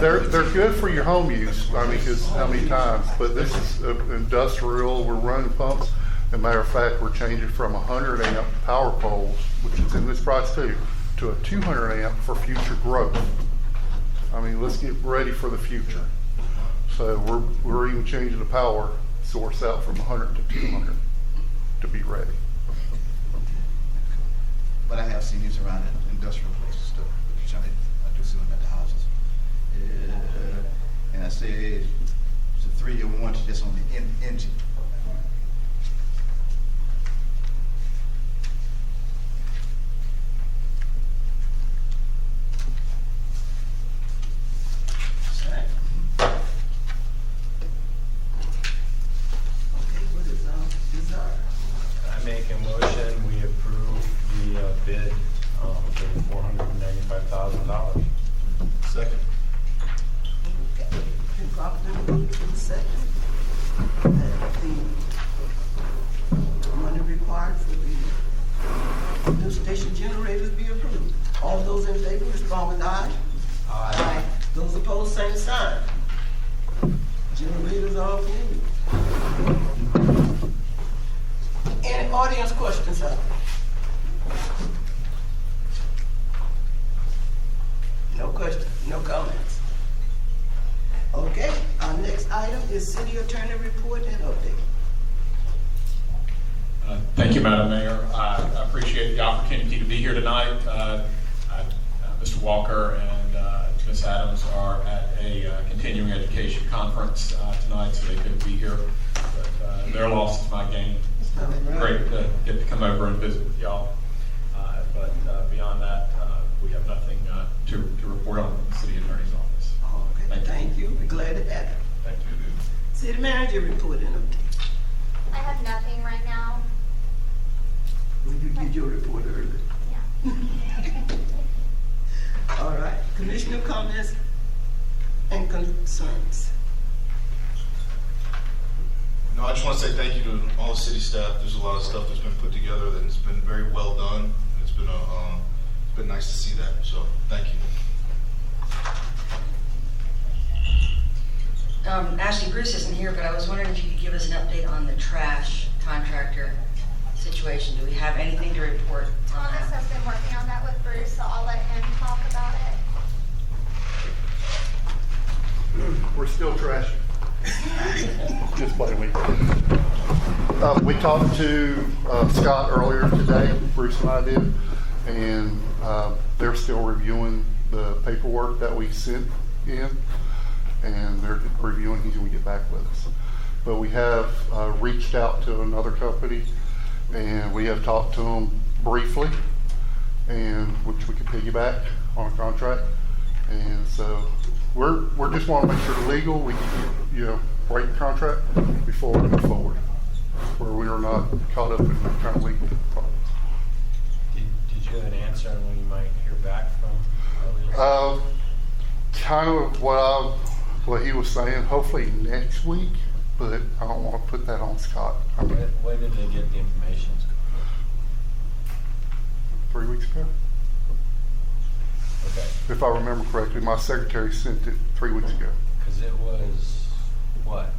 They're good for your home use. I mean, because how many times? But this is industrial. We're running pumps. As a matter of fact, we're changing from 100 amp power poles, which is in this price too, to a 200 amp for future growth. I mean, let's get ready for the future. So we're even changing the power source out from 100 to 200 to be ready. But I have seen these around in industrial places too. I do see them at the houses. And I say it's a 3-year warranty just on the engine. I make a motion, we approve the bid for $495,000. Second. Been properly moved to the second. That the money required for the new station generators be approved. All those in favor respond with aye. Aye. Those opposed, same sign. Generators are approved. Any audience questions out there? No questions, no comments. Okay, our next item is city attorney report and update. Thank you, Madam Mayor. I appreciate the opportunity to be here tonight. Mr. Walker and Ms. Adams are at a continuing education conference tonight, so they couldn't be here. But their loss is my gain. Great to get to come over and visit with y'all. But beyond that, we have nothing to report on from the city attorney's office. Okay, thank you. We're glad to have you. Thank you. City manager report and update. I have nothing right now. Well, you did your report earlier. All right, commissioner comments and concerns. No, I just want to say thank you to all the city staff. There's a lot of stuff that's been put together that has been very well done. It's been nice to see that. So thank you. Ashley Bruce isn't here, but I was wondering if you could give us an update on the trash contractor situation. Do we have anything to report on Thomas that? has been working on that with Bruce, so I'll let him talk about it. We're still trashing. Just plain weak. We talked to Scott earlier today, Bruce and I did, and they're still reviewing the paperwork that we sent in, and they're reviewing, he's going to get back with us. But we have reached out to another company, and we have talked to them briefly, and which we could piggyback on a contract. And so we're just want to make sure the legal, we can break the contract before we move forward, where we are not caught up in that kind of legal problems. Did you have an answer on when you might hear back from? Kind of what he was saying, hopefully next week, but I don't want to put that on Scott. When did they get the information? 3 weeks ago. Okay. If I remember correctly, my secretary sent it 3 weeks ago. Because it was, what,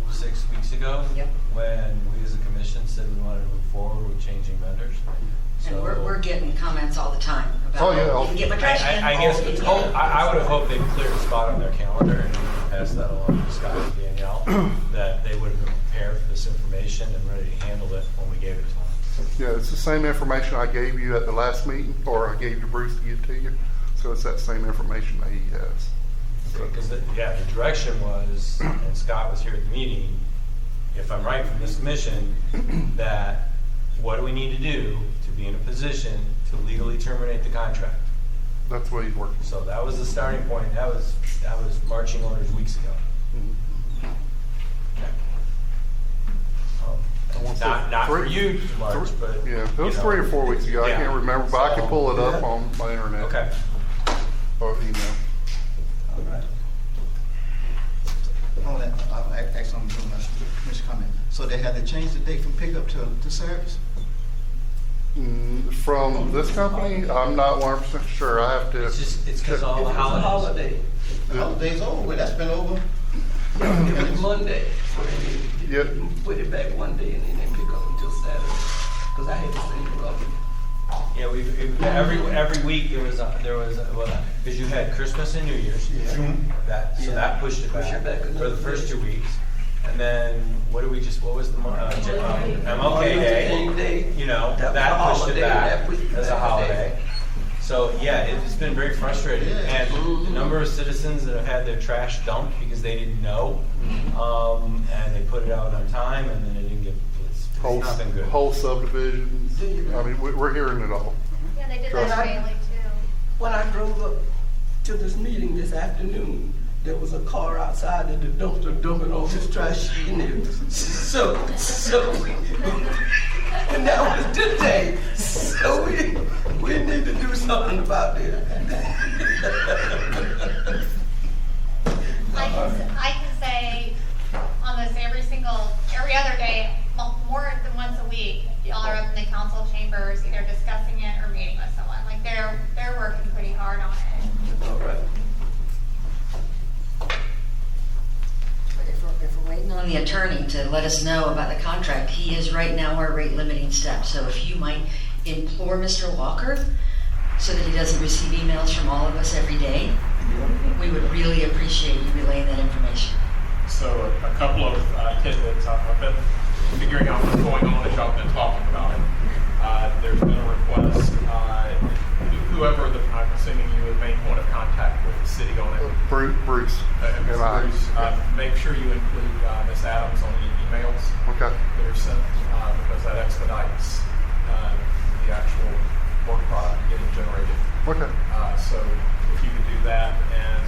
6 weeks ago? Yep. When we as a commission said we wanted to move forward with changing vendors. And we're getting comments all the time about, you can get my trash in. I guess you can I would have hoped they'd cleared a spot on their calendar and pass that along to Scott and Danielle, that they would have been prepared for this information and ready to handle it when we gave it to them. Yeah, it's the same information I gave you at the last meeting, or I gave to Bruce to give to you. So it's that same information that he has. Because the direction was, and Scott was here at the meeting, if I'm right from this commission, that what do we need to do to be in a position to legally terminate the contract? That's what he's working. So that was the starting point. That was marching orders weeks ago. Not for you to march, but yeah, it was 3 or 4 weeks ago. I can't remember, but I can pull it up on my internet. Okay. Or email. All right. I'll ask on the commission comment. So they had to change the date from pickup to service? From this company, I'm not 100% sure. I have to. It's because all the holidays. The holiday's over with. That's been over. It was Monday. Yep. Put it back one day and then they pick up until Saturday. Because I had to send it up. Yeah, every week there was because you had Christmas and New Year's. That pushed it back for the first 2 weeks. And then what was the MLK Day? You know, that pushed it back as a holiday. So yeah, it's been very frustrating, and the number of citizens that have had their trash dumped because they didn't know, and they put it out on time, and then it didn't get. It's not been good. Whole subdivisions. I mean, we're hearing it all. Yeah, they did Trust that me. daily too. When I drove up to this meeting this afternoon, there was a car outside of the dumpster dumping all this trash in there. So, and that was today. So we need to do something about this. I can say almost every other day, more than once a week, y'all are up in the council chambers, either discussing it or meeting with someone. Like they're working pretty hard on it. All right. If we're waiting on the attorney to let us know about the contract, he is right now our rate limiting step. So if you might implore Mr. Walker so that he doesn't receive emails from all of us every day, we would really appreciate you relaying that information. So a couple of tidbits. I've been figuring out what's going on as y'all been talking about it. There's been a request. Whoever I'm assuming you would main point of contact with the city on it. Bruce. Bruce, make sure you include Ms. Adams on the emails Okay. that are sent because that expedites the actual work product getting generated. Okay. So if you could do that, and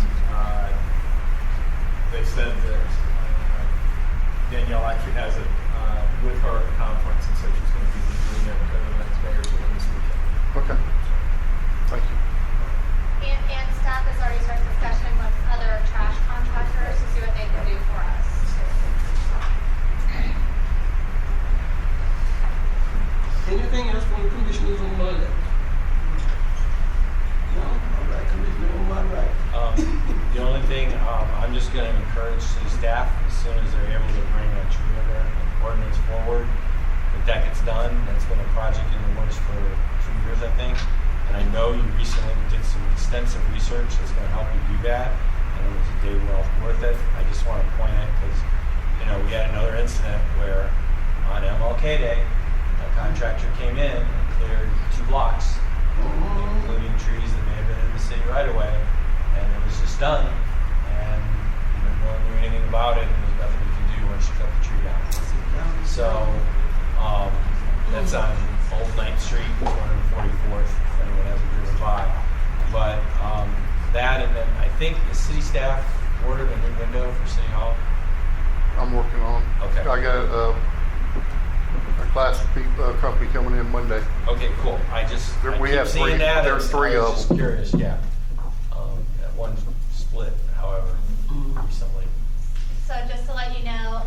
they said that Danielle actually has it with her at the conference, and so she's going to be reviewing it over the next day or two this weekend. Okay. Thank you. And staff has already started discussion with other trash contractors to see what they can do for us. Anything else from the commissioners on my left? No? All right, Commissioner on my right. The only thing, I'm just going to encourage city staff, as soon as they're able to bring a tree ordinance forward, that gets done. That's been a project in the works for 2 years, I think. And I know you recently did some extensive research that's going to help you do that, and it was a day well worth it. I just want to point it because, we had another incident where on MLK Day, a contractor came in and cleared 2 blocks, including trees that may have been in the city right away, and it was just done, and no one knew anything about it, and there was nothing you could do once you cut the tree down. So that's on Old 9th Street, 244th, if anyone hasn't driven by. But that, and then I think the city staff ordered a new window for City Hall. I'm working on. Okay. I got a class of company coming in Monday. Okay, cool. I We keep have seeing three. that. There's and 3 I was of just them. curious, yeah. That one split, however, recently. So just to let you know,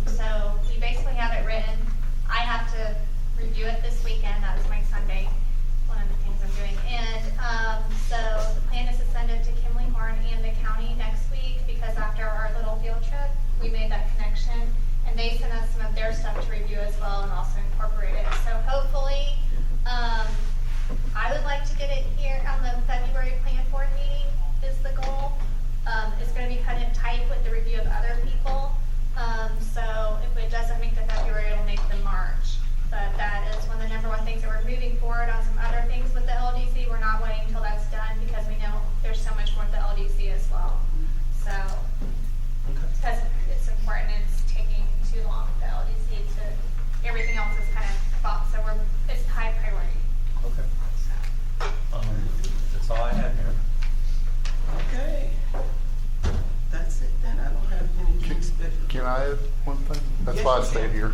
so we basically have it written. I have to review it this weekend. That was my Sunday, one of the things I'm doing. And so the plan is to send it to Kimley Horn and the county next week because after our little field trip, we made that connection. And they sent us some of their stuff to review as well and also incorporate it. So hopefully, I would like to get it here on the February plan board meeting is the goal. It's going to be kind of tight with the review of other people. So if it doesn't make the February, it'll make the March. But that is one of the number 1 things that we're moving forward on some other things with the LDC. We're not waiting until that's done because we know there's so much more with the LDC as well. So because it's important, it's taking too long with the LDC to everything else is kind of thought. So it's high priority. Okay. That's all I have here. Okay. That's it then. I don't have anything special. Can I add one thing? That's Yes, why I you stayed can. here.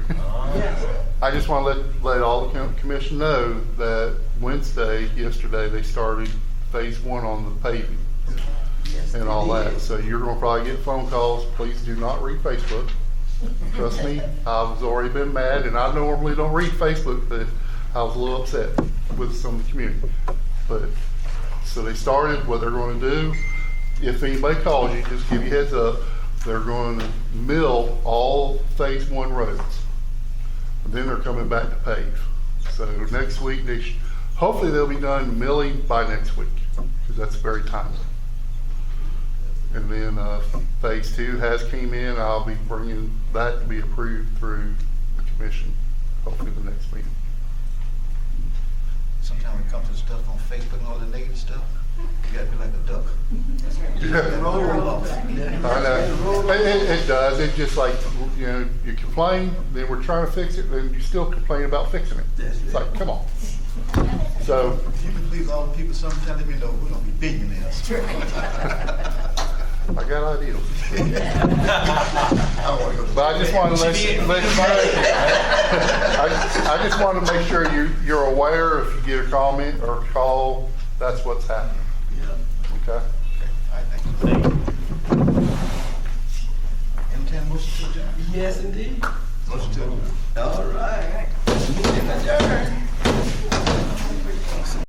Yes. I just want to let all the commission know that yesterday, they started phase 1 on the paving and all that. So you're going to probably get phone calls. Please do not read Facebook. Trust me, I've already been mad, and I normally don't read Facebook, but I was a little upset with some of the community. But so they started. What they're going to do, if anybody calls you, just give you a heads up. They're going to mill all phase 1 roads. And then they're coming back to pave. So next week, hopefully they'll be done milling by next week, because that's very timely. And then phase 2 has came in. I'll be bringing that to be approved through the commission, hopefully the next meeting. Sometimes when it comes to stuff on Facebook and all the negative stuff, you gotta be like a duck. Yeah. Roll off. I know. It does. It's just like, you know, you complain, then we're trying to fix it, then you still complain about fixing it. It's like, come on. So, If you can please all the people sometime, let me know. We're gonna be billionaires. I got ideals. I don't wanna go to. But I just want to let you know, I just want to make sure you're aware if you get a comment or a call, that's what's happening. Yeah. Okay? All right, thank you. Entertain a motion to adjourn? Yes, indeed. Motion to adjourn. All right. Adjourn.